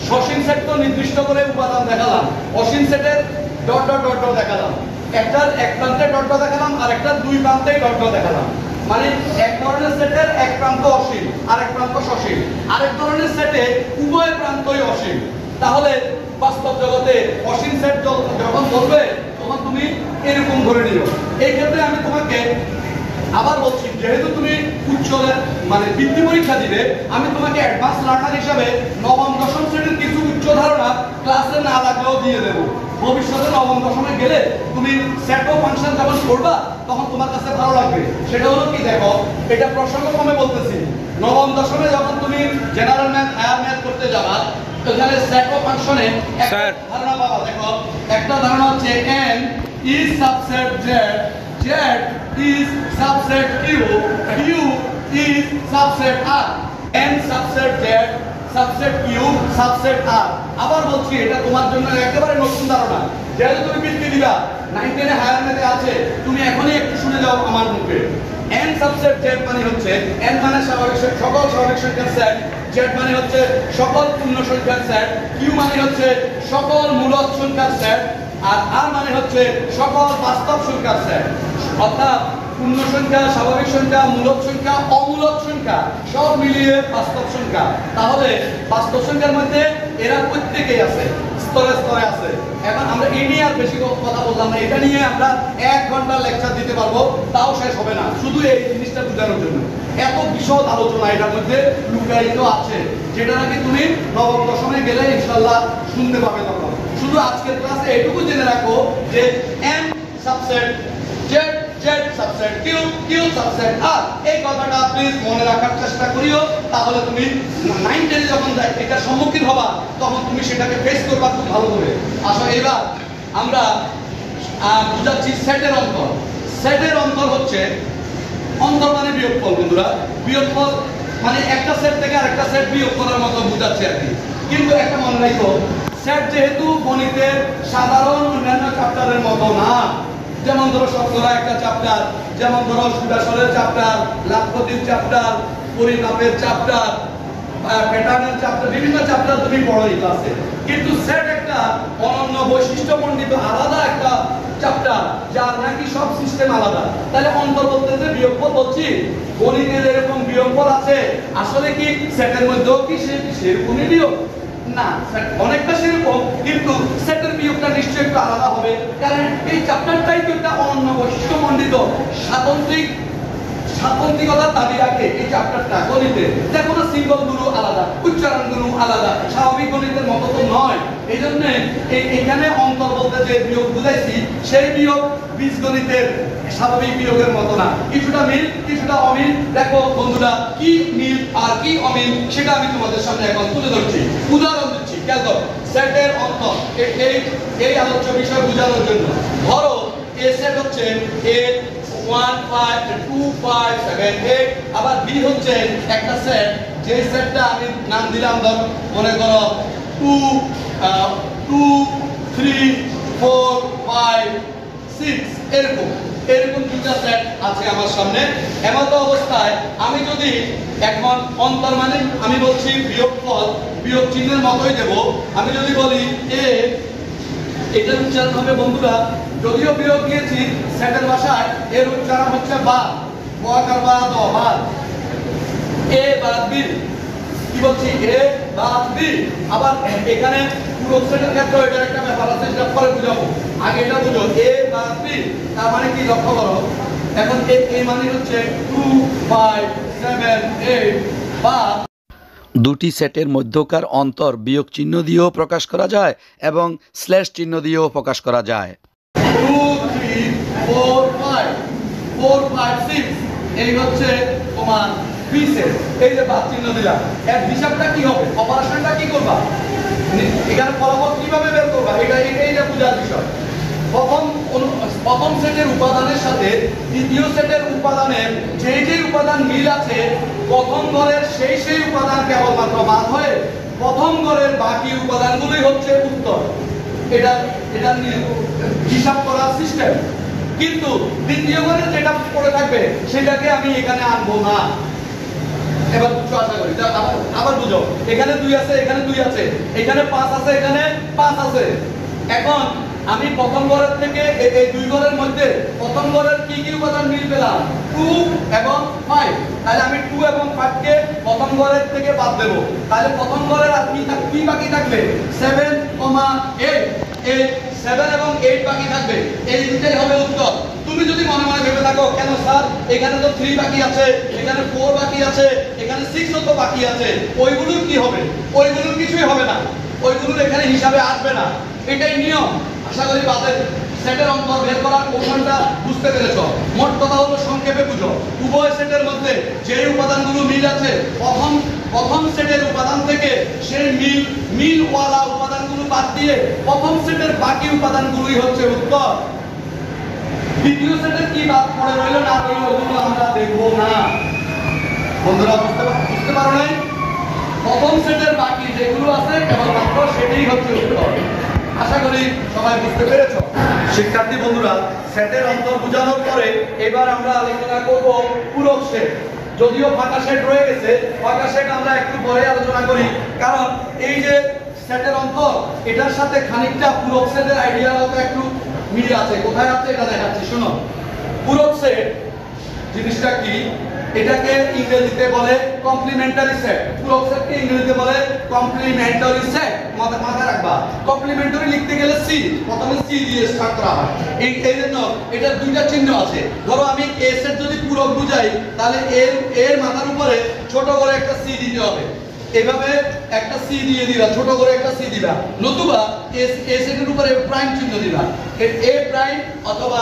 সসীম সেট তো নির্দিষ্ট করে উপাদান দেখালাম, অসীম সেটের ডট ডট ডট ডট দেখালাম। একটার এক প্রান্তে ডট ডট দেখালাম আর একটা দুই প্রান্তে ডট ডট দেখালাম। মানে এক ধরনের সেটের এক প্রান্ত অসীম আর এক প্রান্ত সসীম, আরেক ধরনের সেটে উভয় প্রান্তই অসীম। তাহলে বাস্তব জগতে অসীম সেট যখন বলবে তখন তুমি এরকম ধরে নিও। এই ক্ষেত্রে আমি তোমাকে আবার বলছি, যেহেতু তুমি উচ্চ মানে বৃত্তি পরীক্ষা দিবে, আমি তোমাকে অ্যাডভান্স লার্নার হিসাবে নবম দশম শ্রেণীর কিছু উচ্চ ধারণা ক্লাসে না লাগলেও দিয়ে দেবো। ভবিষ্যতে নবম দশমে গেলে তুমি সেট ও ফাংশন যখন করবা তখন তোমার কাছে ভালো লাগবে। সেটা হলো কি, দেখো এটা প্রসঙ্গক্রমে বলতেছি, নবম দশমে যখন তুমি জেনারেল ম্যাথ হায়ার ম্যাথ করতে যাবা, এখানে সেট ও ফাংশনে একটা ধারণা পাবা। দেখো একটা ধারণা হচ্ছে n is subset z, z is subset q, q is subset r, n subset z, subset q, subset r। আবার বলছি এটা তোমার জন্য একেবারে নতুন ধারণা, যেহেতু তুমি বৃত্তি দিবা 9 10 এ হায়ার ম্যাথে আছে, তুমি এখনই একটু শুনে যাও আমার মুখে। n subset z মানে হচ্ছে n মানে স্বাভাবিক সকল স্বাভাবিক সংখ্যার সেট, z মানে হচ্ছে সকল পূর্ণ সংখ্যার সেট, q মানে হচ্ছে সকল মূলদ সংখ্যার সেট, আর r মানে হচ্ছে সকল বাস্তব সংখ্যার সেট। অর্থাৎ পূর্ণ সংখ্যা, স্বাভাবিক সংখ্যা, মূলদ সংখ্যা, অমূলদ সংখ্যা সব মিলিয়ে বাস্তব সংখ্যা। তাহলে বাস্তব সংখ্যার মধ্যে এরা প্রত্যেকেই আছে, স্তরে স্তরে আছে। এখন আমরা এই নিয়ে আর বেশি কথা বললাম না, এটা নিয়ে আমরা 1 ঘন্টা লেকচার দিতে পারবো, তাও শেষ হবে না, শুধু এই জিনিসটা বোঝানোর জন্য। এত বিশদ আলোচনা এটার মধ্যে লুকায়িত আছে, যেটা নাকি তুমি নবম দশমে গেলে ইনশাআল্লাহ শুনতে পাবে। তখন শুধু আজকের ক্লাসে এটুকু জেনে রাখো যে n subset z, z subset q, q subset r, এই কথাটা প্লিজ মনে রাখার চেষ্টা করিও। তাহলে তুমি 9 10 যখন এটা সম্মুখীন হবা তখন তুমি সেটাকে ফেস করবা খুব ভালোভাবে। আসো এবার আমরা বুঝাচ্ছি সেটের অন্তর। সেটের অন্তর হচ্ছে, অন্তর মানে বিয়োগফল বন্ধুরা, বিয়োগফল মানে একটা সেট থেকে আরেকটা সেট বিয়োগ করার মতো বুঝাচ্ছে আর কি। কিন্তু একটা মনে রাখো, সেট যেহেতু গণিতের সাধারণ অন্যান্য চ্যাপ্টারের মতো না, যেমন ধরো শতকরা একটা চ্যাপ্টার, যেমন ধরো সুদাসরের চ্যাপ্টার, লাভপতির চ্যাপ্টার, পরিমাপের চ্যাপ্টার, প্যাটার্নের চ্যাপ্টার, বিভিন্ন চ্যাপ্টার তুমি পড়ো এই ক্লাসে। কিন্তু সেট একটা অনন্য বৈশিষ্ট্যমণ্ডিত আলাদা একটা চ্যাপ্টার যার নাকি সব সিস্টেম আলাদা, তাহলে অন্তর বলতে যে বিয়োগফল বলছি, গণিতের এরকম বিয়োগফল আছে, আসলে কি সেটের মধ্যেও কি সেরকমই বিয়োগ? না, অনেকটা সেরকম, কিন্তু সেটের বিয়োগটা নিশ্চয়ই একটু আলাদা হবে, কারণ এই চ্যাপ্টারটাই তো একটা অনন্য বৈশিষ্ট্যমণ্ডিত সাতন্ত্রিকতার দাবি রাখে এই চ্যাপ্টারটা গণিতে। দেখো না, সিম্বল গুলো আলাদা, উচ্চারণ গুলো আলাদা, স্বাভাবিক গণিতের মতো তো নয়। এই জন্য এখানে অন্তর বলতে যে বিয়োগ বুঝাইছি, সেই বিয়োগ বীজগণিতের স্বাভাবিক বিয়োগের মতো না, কিছুটা মিল কিছুটা অমিল। দেখো বন্ধুরা, কি মিল আর কি অমিল সেটা আমি তোমাদের সামনে এখন তুলে ধরছি, উদাহরণ দিচ্ছি। খেয়াল করো, সেটের অন্তর এই আলোচ্য বিষয় বোঝানোর জন্য ধরো এ সেট হচ্ছে এ 1 5 2 5 7 8, আবার বি হচ্ছে একটা সেট, যে সেটটা আমি নাম দিলাম ধর মনে করো 2 3 4 5 6, এরকম দুটো সেট আছে আমার সামনে। এমত অবস্থায় আমি যদি এখন অন্তর মানে আমি বলছি বিয়োগফল, বিয়োগ চিহ্নের মতোই দেব। আমি যদি বলি এ, এটার উচ্চারণ হবে বন্ধুরা, যদিও বিয়োগ দিয়েছি সেটের ভাষায়, এর উচ্চারণ হচ্ছে বাদ, বাদ, এ বাদ বি। কি বলছি? এ বাদ বি। আবার এখানে পুরো সেটের ক্ষেত্রে এটার একটা ব্যাপার আছে, সেটা পরে বুঝাবো, আগে এটা বুঝো। এ বাদ বি তার মানে কি লক্ষ্য করো, এখন এ মানে হচ্ছে 2 5 7 8 বা দুটি সেটের মধ্যকার অন্তর বিয়োগ চিহ্ন দিয়েও প্রকাশ করা যায় এবং স্ল্যাশ চিহ্ন দিয়েও প্রকাশ করা যায়। 2 3 4 5 4 5 6, এই হচ্ছে তোমার বি সেট। এই যে বাদ চিহ্ন দিলাম, এর হিসাবটা কি হবে, অপারেশনটা কি করবা, এখানে ফলাফল কিভাবে বের করবা, এটা বোঝার বিষয়। প্রথম সেটের উপাদানের সাথে দ্বিতীয় সেটের উপাদানের যে উপাদান মিল আছে, প্রথম ঘরের সেই উপাদান কেবলমাত্র বাদ হয়ে প্রথম ঘরের বাকি উপাদানগুলোই হচ্ছে উত্তর। এটা হিসাব করার সিস্টেম। কিন্তু দ্বিতীয় ঘরে যেটা পড়ে থাকবে সেটাকে আমি এখানে আনবো না। এবার বুঝছো আশা করি, আবার বুঝো, এখানে 2 আছে, এখানে 2 আছে, এখানে 5 আছে, এখানে 5 আছে। এখন আমি প্রথম ঘরের থেকে এই দুই ঘরের মধ্যে প্রথম ঘরের কি কি উপাদান মিল পেলাম, 2 এবং 5, তাহলে আমি 2 এবং 5 কে প্রথম ঘরের থেকে বাদ দেব, তাহলে প্রথম ঘরের আর কি বাকি থাকবে, 7, 8, এই 7 এবং 8 বাকি থাকবে। এই দুটাই হবে উত্তর। তুমি যদি মনে মনে ভেবে থাকো কেন স্যার এখানে তো 3 বাকি আছে, এখানে 4 বাকি আছে, এখানে 6 তো বাকি আছে, ওইগুলোর কি হবে, ওইগুলোর কিছুই হবে না, ওইগুলোর এখানে হিসাবে আসবে না, এটাই নিয়ম। আশা করি বাদের সেটের অন্তর বের করার কৌশলটা বুঝতে পেরেছো। মোট কথা হলো সংক্ষেপে বুঝো, উভয় সেটের মধ্যে যে উপাদানগুলো মিল আছে, প্রথম সেটের উপাদান থেকে সেই মিলওয়ালা উপাদানগুলো বাদ দিয়ে প্রথম সেটের বাকি উপাদানগুলোই হচ্ছে উত্তর। দ্বিতীয় সেটের কি বাদ পড়ে রইল না রইল ওগুলো আমরা দেখবো না। বন্ধুরা বুঝতে পারো নাই? প্রথম সেটের বাকি যেগুলো আছে কেবলমাত্র সেটাই হচ্ছে উত্তর। আশা করি সবাই বুঝতে পেরেছো। শিক্ষার্থী বন্ধুরা, সেটের অন্তর বোঝানোর পরে এবার আমরা আলোচনা করব পূরক সেট। যদিও ফাঁকা সেট রয়ে গেছে, ফাঁকা সেট আমরা একটু পরে আলোচনা করি, কারণ এই যে সেটের অন্তর এটার সাথে খানিকটা পূরক সেটের আইডিয়াটা একটু মিল আছে। কোথায় আছে এটা দেখাচ্ছি, শোনো। পূরক সেট জিনিসটা কি, এটাকে ইংরেজিতে বলে কমপ্লিমেন্টারি সেট। পূরক সেটকে ইংরেজিতে বলে কমপ্লিমেন্টারি সেট। মাথায় রাখবা, কমপ্লিমেন্টারি লিখতে গেলে সি, প্রথমে সি দিয়ে স্টার্ট করা হয়। এই জন্য এটা দুইটা চিহ্ন আছে। ধরো আমি এ সেট যদি পূরক বুঝাই, তাহলে এর মাথার উপরে ছোট করে একটা সি দিতে হবে। এভাবে একটা সি দিয়ে দিবা, ছোট করে একটা সি দিবা, নতুবা এ সেটের উপরে প্রাইম চিহ্ন দিবা, এ প্রাইম অথবা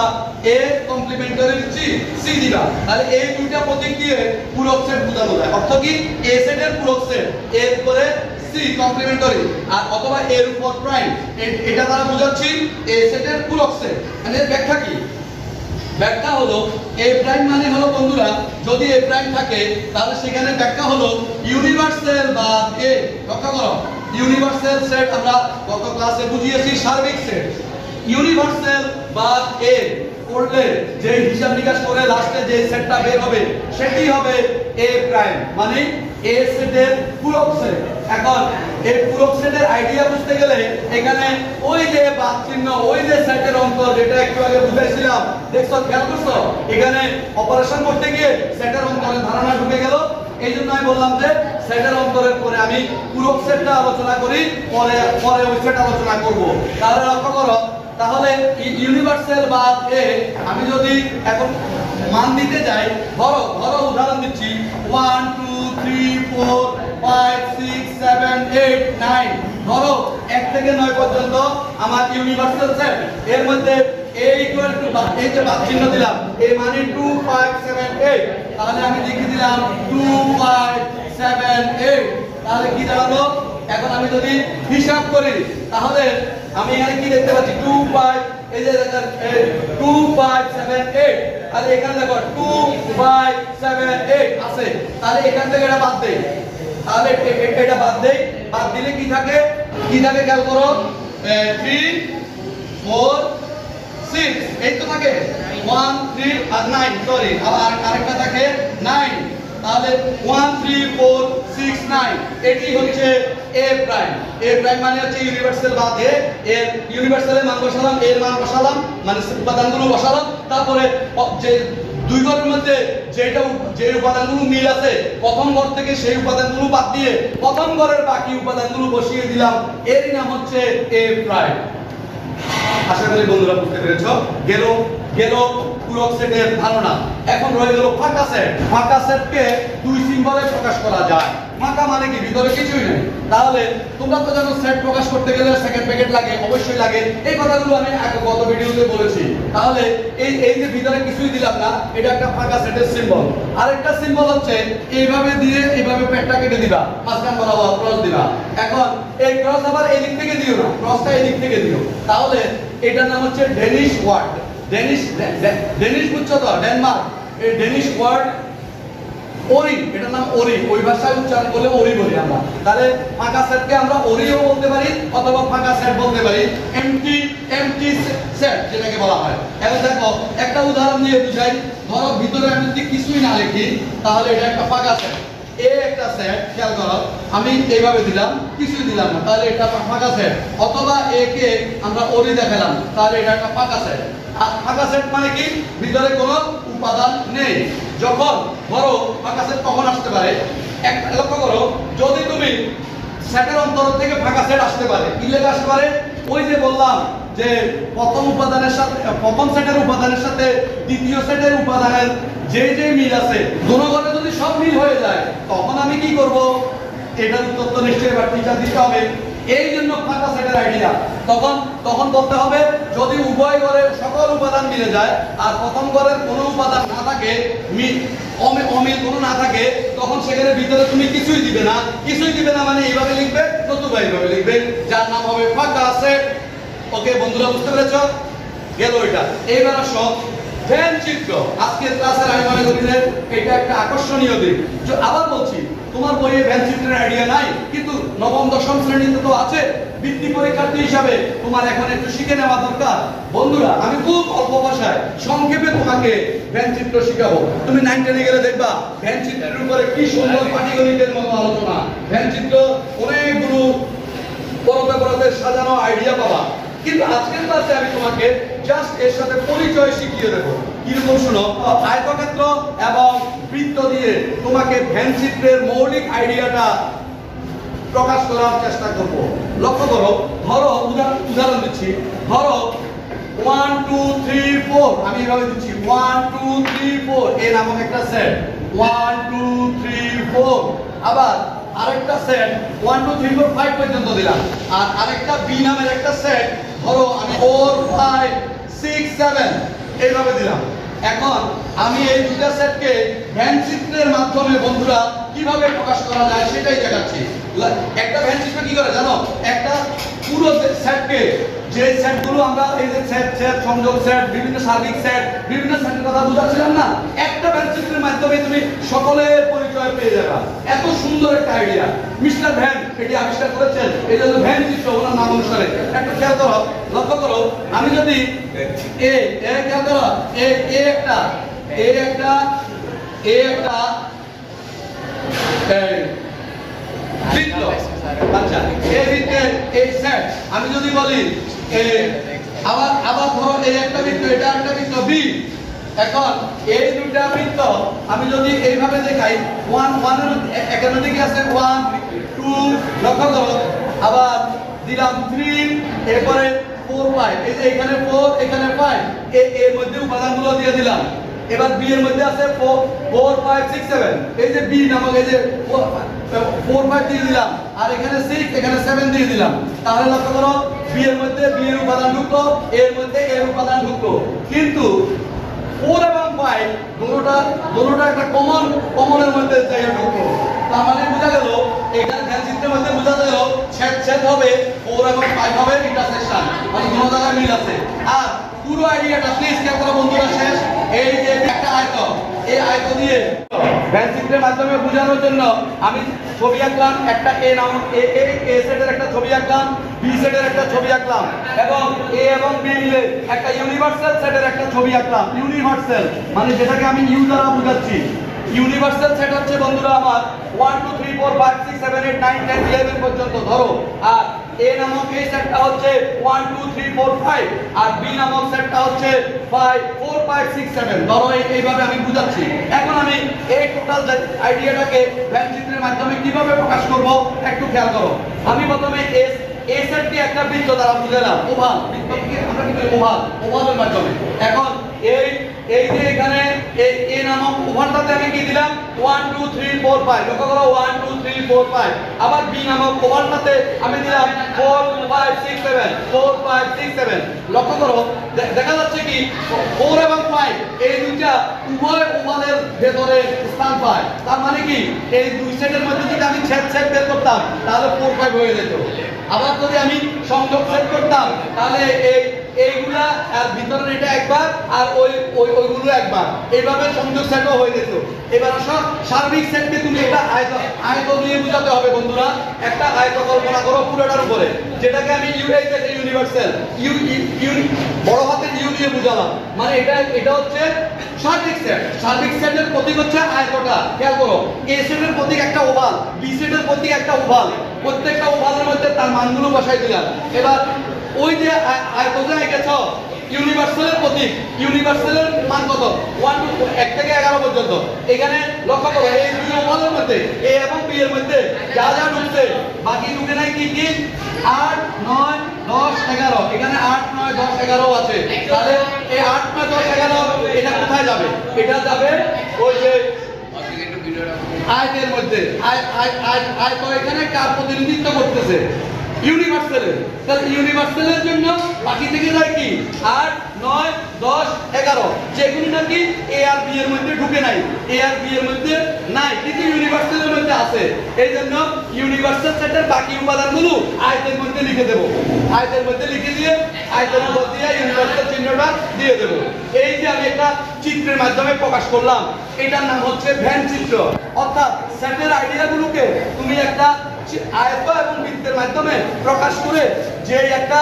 এ কমপ্লিমেন্টারি সি দিবা। তাহলে এই দুইটা প্রতীক দিয়ে পূরক সেট বোঝানো যায়। অর্থ কি, এ সেটের পূরক সেট, এর উপরে সি কমপ্লিমেন্টারি আর অথবা এর উপর প্রাইম, এটা দ্বারা বোঝাচ্ছি এ সেটের পূরক সেট। মানে ব্যাখ্যা কি, ব্যাখ্যা হলো এ প্রাইম মানে হলো বন্ধুরা, যদি এ প্রাইম থাকে তাহলে সেখানে ব্যাখ্যা হলো ইউনিভার্সাল বা এ। লক্ষ্য করো, ইউনিভার্সাল সেট আমরা গত ক্লাসে বুঝিয়েছি সার্বিক সেট। ইউনিভার্সাল বা এ করলে যে হিসাব নিকাশ করে লাস্টে যে সেটটা বের হবে সেটি হবে এ প্রাইম, মানে এ সেটের পূরক সেট। এখন এই পূরক সেটের আইডিয়া বুঝতে গেলে এখানে ওই যে বাদ চিহ্ন, ওই যে সেটের অন্তর, যেটা একটু আগে বুঝাইছিলাম, দেখছো, খেয়াল করছো, এখানে অপারেশন করতে গিয়ে সেটের অন্তরের ধারণা ঢুকে গেল। এই জন্য আমি বললাম যে সেটের অন্তরের পরে আমি পূরক সেটটা আলোচনা করি, পরে ওই সেট আলোচনা করব। তাহলে লক্ষ্য করো, তাহলে ইউনিভার্সাল বাদ এ আমি যদি এখন মান দিতে যাই, ধরো উদাহরণ দিচ্ছি 1 2 3 4 5 6 7 8 9, ধরো 1 থেকে 9 পর্যন্ত আমার ইউনিভার্সাল সেট। এর মধ্যে a ইকুয়াল টু এই যে বাদ চিহ্ন দিলাম, a মানে 2 5 7 8, তাহলে আমি লিখে দিলাম 2 5 7 8। তাহলে কি দাঁড়ালো? এখন আমি যদি হিসাব করি তাহলে আমি এখানে কি দেখতে পাচ্ছি, 2 5, এই যে 2 5 7 8, তাহলে এখানে দেখো 2 5 7 8 আছে। তাহলে এখান থেকে এটা বাদ দেই, তাহলে এটা বাদ দেই, বাদ দিলে কি থাকে খেয়াল করো, 3 4 6, এই তো থাকে 1 3 আর 9, সরি, আবার আরেকটা থাকে 9। তাহলে 1 3 4 6 9, এটি হচ্ছে a প্রাইম। a প্রাইম মানে হচ্ছে ইউনিভার্সাল বাদ এ, এর ইউনিভার্সালের মান বসালাম, এর মান বসালাম, মানে উপাদানগুলো বসালাম, তারপরে যে দুই ঘরের মধ্যে যে উপাদানগুলো মিল আছে প্রথম ঘর থেকে সেই উপাদানগুলো বাদ দিয়ে প্রথম ঘরের বাকি উপাদানগুলো বসিয়ে দিলাম, এর নাম হচ্ছে a প্রাইম। আশা করি বন্ধুরা বুঝতে পেরেছো। গেল পূরক সেটের ধারণা। এখন রয়ে গেল ফাঁকা সেট। ফাঁকা সেটকে দুই সিম্বলে প্রকাশ করা যায়। ফাঁকা মানে কি? ভিতরে কিছুই নেই। তাহলে তোমরা তো জানো সেট প্রকাশ করতে গেলে সেকেন্ড ব্র্যাকেট লাগে, অবশ্যই লাগে। এই কথাগুলো আমি গত ভিডিওতে বলেছি। তাহলে এই যে ভিতরে কিছুই দিলাম না, এটা একটা ফাঁকা সেটের সিম্বল। আরেকটা সিম্বল হচ্ছে এইভাবে দিয়ে এইভাবে পেটটা কেটে দিবা, মাঝখান বরাবর ক্রস দিবা। এখন এই ক্রস আবার এই দিক থেকে দিও না, ক্রসটা এই দিক থেকে দিও। তাহলে এটার নাম হচ্ছে ডেনিশ ওয়ার্ড। ডেনিশ বুঝছো তো, ডেনমার্ক। এই ডেনিশ ওয়ার্ড ওরি, এটার নাম ওরি, ওই ভাষায় উচ্চারণ করলে ওরি বলি আমরা। তাহলে ফাঁকা সেটকে আমরা ওরিও বলতে পারি অথবা ফাঁকা সেট বলতে পারি, এমটি সেট যেটাকে বলা হয়। এখন দেখো একটা উদাহরণ দিয়ে বুঝাই। ধরো ভিতরে আমি যদি কিছুই না লিখি তাহলে এটা একটা ফাঁকা সেট। এ একটা সেট, খেয়াল করো, আমি এইভাবে দিলাম, কিছুই দিলাম না, তাহলে এটা ফাঁকা সেট। অথবা এ কে আমরা ওরি দেখালাম, তাহলে এটা একটা ফাঁকা সেট। আর ফাঁকা সেট মানে কি? ভিতরে কোনো উপাদান নেই। যখন ধরো ফাঁকা সেট কখন আসতে পারে, একটা লক্ষ্য করো, যদি তুমি সেটের অন্তর থেকে ফাঁকা সেট আসতে পারে, কি লেখা আসতে পারে? ওই যে বললাম যে প্রথম সেটের উপাদানের সাথে দ্বিতীয় সেটের উপাদানের যে মিল আছে, দোনো ঘরে যদি সব মিল হয়ে যায়, তখন আমি কি করব? এটার উত্তর তো নিশ্চয়ই এবার টিচার দিতে হবে। এই জন্য ফাঁকা সেটের আইডিয়া। তখন বলতে হবে যদি উভয় ঘরের সকল উপাদান মিলে যায় আর প্রথম ঘরের কোনো উপাদান না থাকে, অমিল কোনো না থাকে, তখন সেখানে ভিতরে তুমি কিছুই দিবে না মানে এইভাবে লিখবে, নতুবা এইভাবে লিখবে, যার নাম হবে ফাঁকা সেট। ওকে বন্ধুরা, বুঝতে পেরেছো? গেল এটা। এইবার আসো ভেন চিত্র। আজকের ক্লাসের আমি মনে করি যে এটা একটা আকর্ষণীয় দিক। আবার বলছি, তোমার বইয়ে ভেন চিত্রের আইডিয়া নাই, কিন্তু নবম দশম শ্রেণীতে তো আছে। বৃত্তি পরীক্ষার্থী হিসাবে তোমার এখন একটু শিখে নেওয়া দরকার। বন্ধুরা, আমি খুব অল্প ভাষায় সংক্ষেপে তোমাকে ভেন চিত্র শিখাবো। তুমি 9 10 গেলে দেখবা ভেন চিত্রের উপরে কি সুন্দর পাটিগণিতের মতো আলোচনা। ভেন চিত্র অনেকগুলো পরতে সাজানো আইডিয়া পাবা। কিন্তু আজকের ক্লাসে আমি তোমাকে জাস্ট এর সাথে পরিচয় শিখিয়ে দেবো। কিরকম শুনো, আয়তক্ষেত্র এবং বৃত্ত দিয়ে তোমাকে ভেন চিত্রের মৌলিক আইডিয়াটা প্রকাশ করার চেষ্টা করব। লক্ষ্য করো, ধরো উদাহরণ দিচ্ছি। ধরো 1 2 3 4, আমি এভাবে দিচ্ছি 1 2 3 4, এ নামক একটা সেট 1 2 3 4। আবার আরেকটা সেট 1 2 3 4 5 পর্যন্ত দিলাম। আর আরেকটা বি নামের একটা সেট ধরো আমি 4 5 6 7 এইভাবে দিলাম। এখন আমি এই দুটো সেটকে ভেন চিত্রের মাধ্যমে বন্ধুরা কিভাবে প্রকাশ করা যায় সেটাই দেখাচ্ছি। একটা ভেন চিত্র কি করে জানো? একটা পুরো সেটকে, যে সেটগুলো আমরা এই যে সেট সংযোগ সেট, বিভিন্ন সার্বিক সেট, বিভিন্ন সেটের কথা বুঝাচ্ছিলাম না, একটা ভেন চিত্রের মাধ্যমে তুমি সকলের পরিচয় পেয়ে যাবে। এত সুন্দর একটা আইডিয়া মিস্টার ভ্যান এটি আবিষ্কার করেছেন, এই জন্য ভ্যান চিত্র ওনার নাম অনুসারে। একটা খেয়াল করো, লক্ষ্য করো, আমি যদি খেয়াল করো, বৃত্ত। আচ্ছা, এই বৃত্তে এই সেট আমি যদি বলি আবার আবার ধরো এই একটা বৃত্ত, এটা একটা বৃত্ত বি। এখন এই দুইটা বৃত্ত আমি যদি এইভাবে দেখাই, 1 1 এর এখানে দিকে আছে 1 2, লক্ষ্য করো, আবার দিলাম 3, এরপরে 4 5, এই যে এখানে 4 এখানে 5, এর মধ্যে উপাদানগুলো দিয়ে দিলাম। এবার বি এর মধ্যে আছে 4 5 6 7, এই যে বি নামক এই যে 4 5 দিয়ে দিলাম, আর এখানে 6 এখানে 7 দিয়ে দিলাম। তাহলে লক্ষ্য করো, বি এর মধ্যে বি এর উপাদান ঢুকলো, এর মধ্যে এর উপাদান ঢুকলো, কিন্তু 4 এবং 5 দুটোটা একটা কমনের মধ্যে জায়গা ঢুকলো। তার মানে বোঝা গেল এখানে ধ্যানচিত্রের মধ্যে বোঝা গেল ছেদ হবে 4 এবং 5 হবে ইন্টারসেকশন, মানে দুটো জায়গায় মিল আছে। আর পুরো আইডিয়াটা প্লিজ খেয়াল করো বন্ধুরা, শেষ এই যে একটা আয়ত, এই আয়ত দিয়ে ধ্যানচিত্রের মাধ্যমে বোঝানোর জন্য আমি ছবি আঁকলাম, একটা এ নাম এ সেটের একটা ছবি আঁকলাম, বি সেটের একটা ছবি আঁকলাম, এবং এ এবং বি মিলে একটা ইউনিভার্সাল সেটের একটা ছবি আঁকলাম। ইউনিভার্সাল মানে যেটাকে আমি ইউ দ্বারা বোঝাচ্ছি। ইউনিভার্সাল সেট হচ্ছে বন্ধুরা আমার 1 2 3 4 5 6 7 8 9 10 11 পর্যন্ত ধরো। আর এ নামক এই সেটটা হচ্ছে 1 2 3 4 5, আর বি নামক সেটটা হচ্ছে 5 4 5 6 7 ধরো। এইভাবে আমি বুঝাচ্ছি। এখন আমি এই টোটাল আইডিয়াটাকে ধ্যানচিত্রের মাধ্যমে কিভাবে প্রকাশ করব একটু খেয়াল করো। আমি প্রথমে এ সেটটি একটা বৃত্ত দ্বারা বুঝালাম, ওভাল বৃত্তকে আমরা কি বলি ওভালের মাধ্যমে। এখন এই যে এখানে এ নামক ওভালটাতে আমি কি দিলাম 1 2 3 4 5, লক্ষ্য করো 1 2 3 4 5। আবার বি নামক ওভালটাতে আমি দিলাম 4 5 6 7 4 5 6 7, লক্ষ্য করো দেখা যাচ্ছে কি 4 এবং 5 এই দুইটা উভয় ওভালের ভেতরে স্থান পায়। তার মানে কি এই দুই সেটের মধ্যে যদি আমি ছেদ বের করতাম তাহলে 4 5 হয়ে যেত। আবার যদি আমি সংযোগ সেট করতাম তাহলে এইগুলা আর ভিতরের এটা একবার আর ওইগুলো একবার, এইভাবে সংযোগ সেটও হয়ে যেত। এবার আসো সার্বিক সেটকে তুমি একটা আয়ত দিয়ে বোঝাতে হবে বন্ধুরা। একটা আয়ত কল্পনা করো পুরোটার উপরে, যেটাকে আমি ইউনিভার্সাল বড় হাতের ইউ দিয়ে বুঝালাম। মানে এটা হচ্ছে সার্বিক সেট। সার্বিক সেটের প্রতীক হচ্ছে আয়তটা। খেয়াল করো, এ সেটের প্রতীক একটা ওভাল, বি সেটের প্রতীক একটা ওভাল, প্রত্যেকটা ওভালের মধ্যে তার মানগুলো বসাই দিলাম। এবার ওই যে আয়তটা এঁকেছ ইউনিভার্সালের প্রতীক, ইউনিভার্সালের মান কত 1 থেকে 11 পর্যন্ত। এখানে লক্ষ্য করো এই দুই ওভালের মধ্যে এ এবং বি এর মধ্যে যা ঢুকছে বাকি ঢুকে নাই কি 8 9 10 11। এখানে 8 9 10 11 আছে। তাহলে এই 8 9 10 11 এটা কোথায় যাবে? এটা যাবে ওই যে আয়তের মধ্যে। আয়ত এখানে কার প্রতিনিধিত্ব করতেছে? ইউনিভার্সালের। তাহলে ইউনিভার্সালের জন্য বাকি থেকে যায় কি 8 9 10 11, যেগুলো নাকি এ আর বি এর মধ্যে ঢুকে নাই, এ আর বি এর মধ্যে নাই, কিন্তু ইউনিভার্সালের মধ্যে আছে। এই জন্য ইউনিভার্সাল সেটের বাকি উপাদানগুলো আয়তের মধ্যে লিখে দেব। আয়তের মধ্যে লিখে দিয়ে আয়তের উপর দিয়ে ইউনিভার্সাল চিহ্নটা দিয়ে দেব। এই যে আমি একটা চিত্রের মাধ্যমে প্রকাশ করলাম, এটার নাম হচ্ছে ভ্যান চিত্র। অর্থাৎ সেটের আইডিয়াগুলোকে তুমি একটা আয়ত এবং বৃত্তের মাধ্যমে প্রকাশ করে যে একটা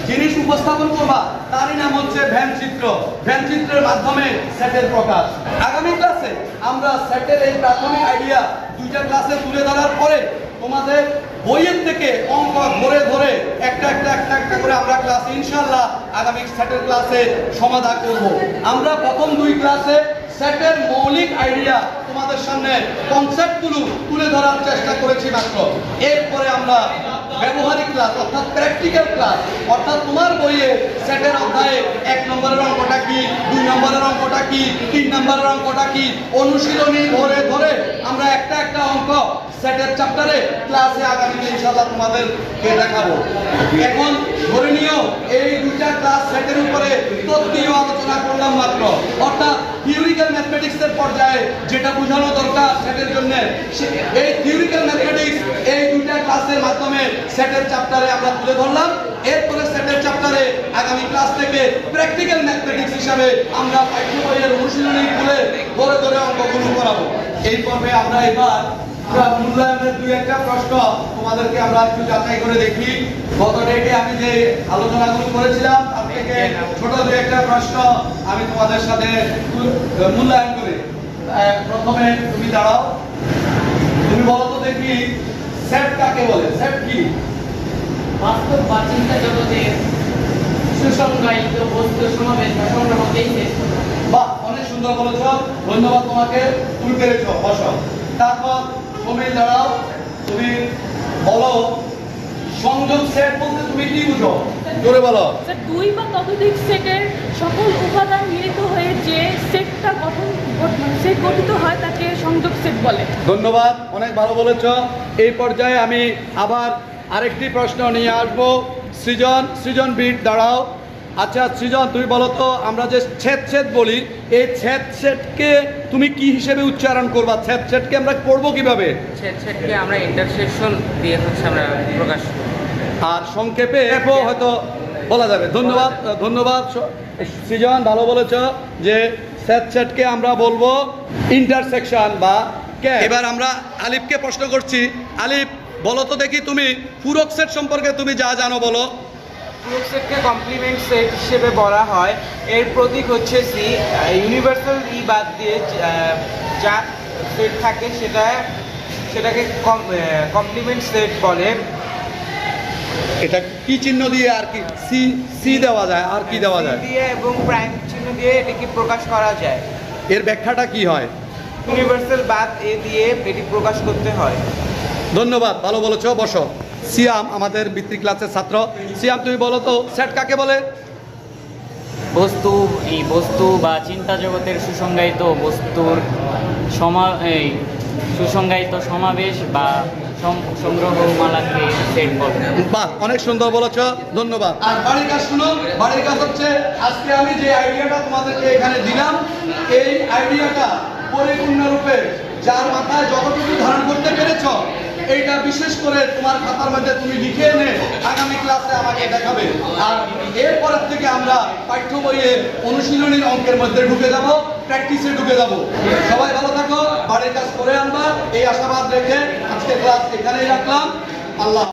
জিনিস উপস্থাপন করবা তারই নাম হচ্ছে ভ্যান চিত্র। ভ্যান চিত্রের মাধ্যমে সেটের প্রকাশ। আগামী ক্লাসে আমরা সেটের এই প্রাথমিক আইডিয়া দুইটা ক্লাসে তুলে ধরার পরে তোমাদের বইয়ের থেকে অঙ্ক ধরে ধরে একটা করে আমরা ক্লাস ইনশাআল্লাহ আগামী সেটের ক্লাসে সমাধান করব। আমরা প্রথম দুই ক্লাসে সেটের মৌলিক আইডিয়া তোমাদের সামনে কনসেপ্টগুলো তুলে ধরার চেষ্টা করেছি মাত্র। এরপরে আমরা ব্যবহারিক ক্লাস অর্থাৎ প্র্যাকটিক্যাল ক্লাস, অর্থাৎ তোমার বইয়ে সেটের অধ্যায়ে 1 নম্বরের অঙ্কটা কি, 2 নম্বরের অঙ্কটা কি, 3 নম্বরের অঙ্কটা কি, অনুশীলনী ধরে ধরে আমরা একটা অঙ্ক সেটের চ্যাপ্টারে ক্লাসে আগামীতে ইনশাআল্লাহ তোমাদেরকে দেখাবো। এখন ধরে নিও এই দুইটা ক্লাস সেটের উপরে তত্ত্বীয় আলোচনা করলাম মাত্র, অর্থাৎ থিওরিক্যাল ম্যাথমেটিক্সের পর্যায়ে যেটা বোঝানো দরকার সেটের জন্য, এই থিওরিক্যাল ম্যাথমেটিক্স এই দুইটা ক্লাসের মাধ্যমে সেটের চ্যাপ্টারে আমরা তুলে ধরলাম। এরপরে সেটের চ্যাপ্টারে আগামী ক্লাস থেকে প্র্যাকটিক্যাল ম্যাথমেটিক্স হিসাবে আমরা পাঠ্য বইয়ের অনুশীলনী খুলে ধরে ধরে অঙ্কগুলো করাবো। এই পর্বে আমরা এবার মূল্যায়নের দুই একটা প্রশ্ন তোমাদেরকে আমরা একটু যাচাই করে দেখি। গত ডেটে আমি যে আলোচনাগুলো করেছিলাম তার থেকে ছোট দুই একটা প্রশ্ন আমি তোমাদের সাথে মূল্যায়ন করি। প্রথমে তুমি দাঁড়াও, তুমি বলো তো দেখি সেট কাকে বলে? সেট কি? বাস্তব বা চিন্তা জগতের সুসংজ্ঞায়িত বস্তু সমাবেশ বা সংগ্রহকেই সেট বলে। বাহ, অনেক সুন্দর বলেছ, ধন্যবাদ তোমাকে, তুমি পেরেছ। বসো। তারপর তুমি দাঁড়াও, তুমি বলো সংযোগ সেট বলতে তুমি কি বুঝো? জোরে বলো। স্যার, দুই বা ততোধিক সেটের সকল উপাদান মিলিত হয়ে যে সেটটা সেট গঠিত হয় তাকে সংযোগ সেট বলে। ধন্যবাদ, অনেক ভালো বলেছ। এই পর্যায়ে আমি আবার আরেকটি প্রশ্ন নিয়ে আসবো। সৃজন বিট দাঁড়াও। আচ্ছা সৃজন, তুমি বলো তো, আমরা যে ছেদ বলি, এই ছেদকে তুমি কি হিসেবে উচ্চারণ করবা? ছেদকে আমরা পড়বো কিভাবে? সেটকে আমরা ইন্টারসেকশন দিয়ে আমরা প্রকাশ করি। আর সংক্ষেপে হয়তো বলা যাবে। ধন্যবাদ সৃজন, ভালো বলেছ যে সেটকে আমরা বলবো ইন্টারসেকশন বা ক্যাপ। এবার আমরা আলিফকে প্রশ্ন করছি। আলিফ, বলো তো দেখি তুমি পূরক সেট সম্পর্কে তুমি যা জানো বলো। পূরক সেটকে কমপ্লিমেন্ট সেট হিসেবে বলা হয়। এর প্রতীক হচ্ছে সি। ইউনিভার্সাল বাদ দিয়ে যা সেট থাকে সেটাকে কমপ্লিমেন্ট সেট বলে। এটা কি চিহ্ন দিয়ে আর কি সি দেওয়া যায়, আর কি দেওয়া যায়? দিয়ে এবং প্রাইম চিহ্ন দিয়ে এটিকে প্রকাশ করা যায়। এর ব্যাখ্যাটা কি হয়? ইউনিভার্সাল বাদ এ দিয়ে এটি প্রকাশ করতে হয়। ধন্যবাদ, ভালো বলেছ। বসো। সিয়াম আমাদের বৃত্তি ক্লাসের ছাত্র। সিয়াম, তুমি বলো তো সেট কাকে বলে? বস্তু বা চিন্তা জগতের সুসংজ্ঞায়িত বস্তুর সুসংজ্ঞায়িত সমাবেশ বা সংগ্রহমালাকে সেট বলে। বাহ, অনেক সুন্দর বলেছ, ধন্যবাদ। আর বাড়ির কাজ শুনো। বাড়ির কাজ হচ্ছে আজকে আমি যে আইডিয়াটা তোমাদেরকে এখানে দিলাম, এই আইডিয়াটা পরিপূর্ণরূপে যার মাথায় যতটুকু ধারণ করতে পেরেছ, এইটা বিশেষ করে তোমার খাতার মধ্যে তুমি লিখে এনে আগামী ক্লাসে আমাকে দেখাবে। আর এরপরের থেকে আমরা পাঠ্য বইয়ের অনুশীলনীর অঙ্কের মধ্যে ঢুকে যাব, প্র্যাকটিসে ঢুকে যাব। সবাই ভালো থাকো, বাড়ির কাজ করে আনবা, এই আশাবাদ রেখে আজকে ক্লাস এখানেই রাখলাম। আল্লাহ।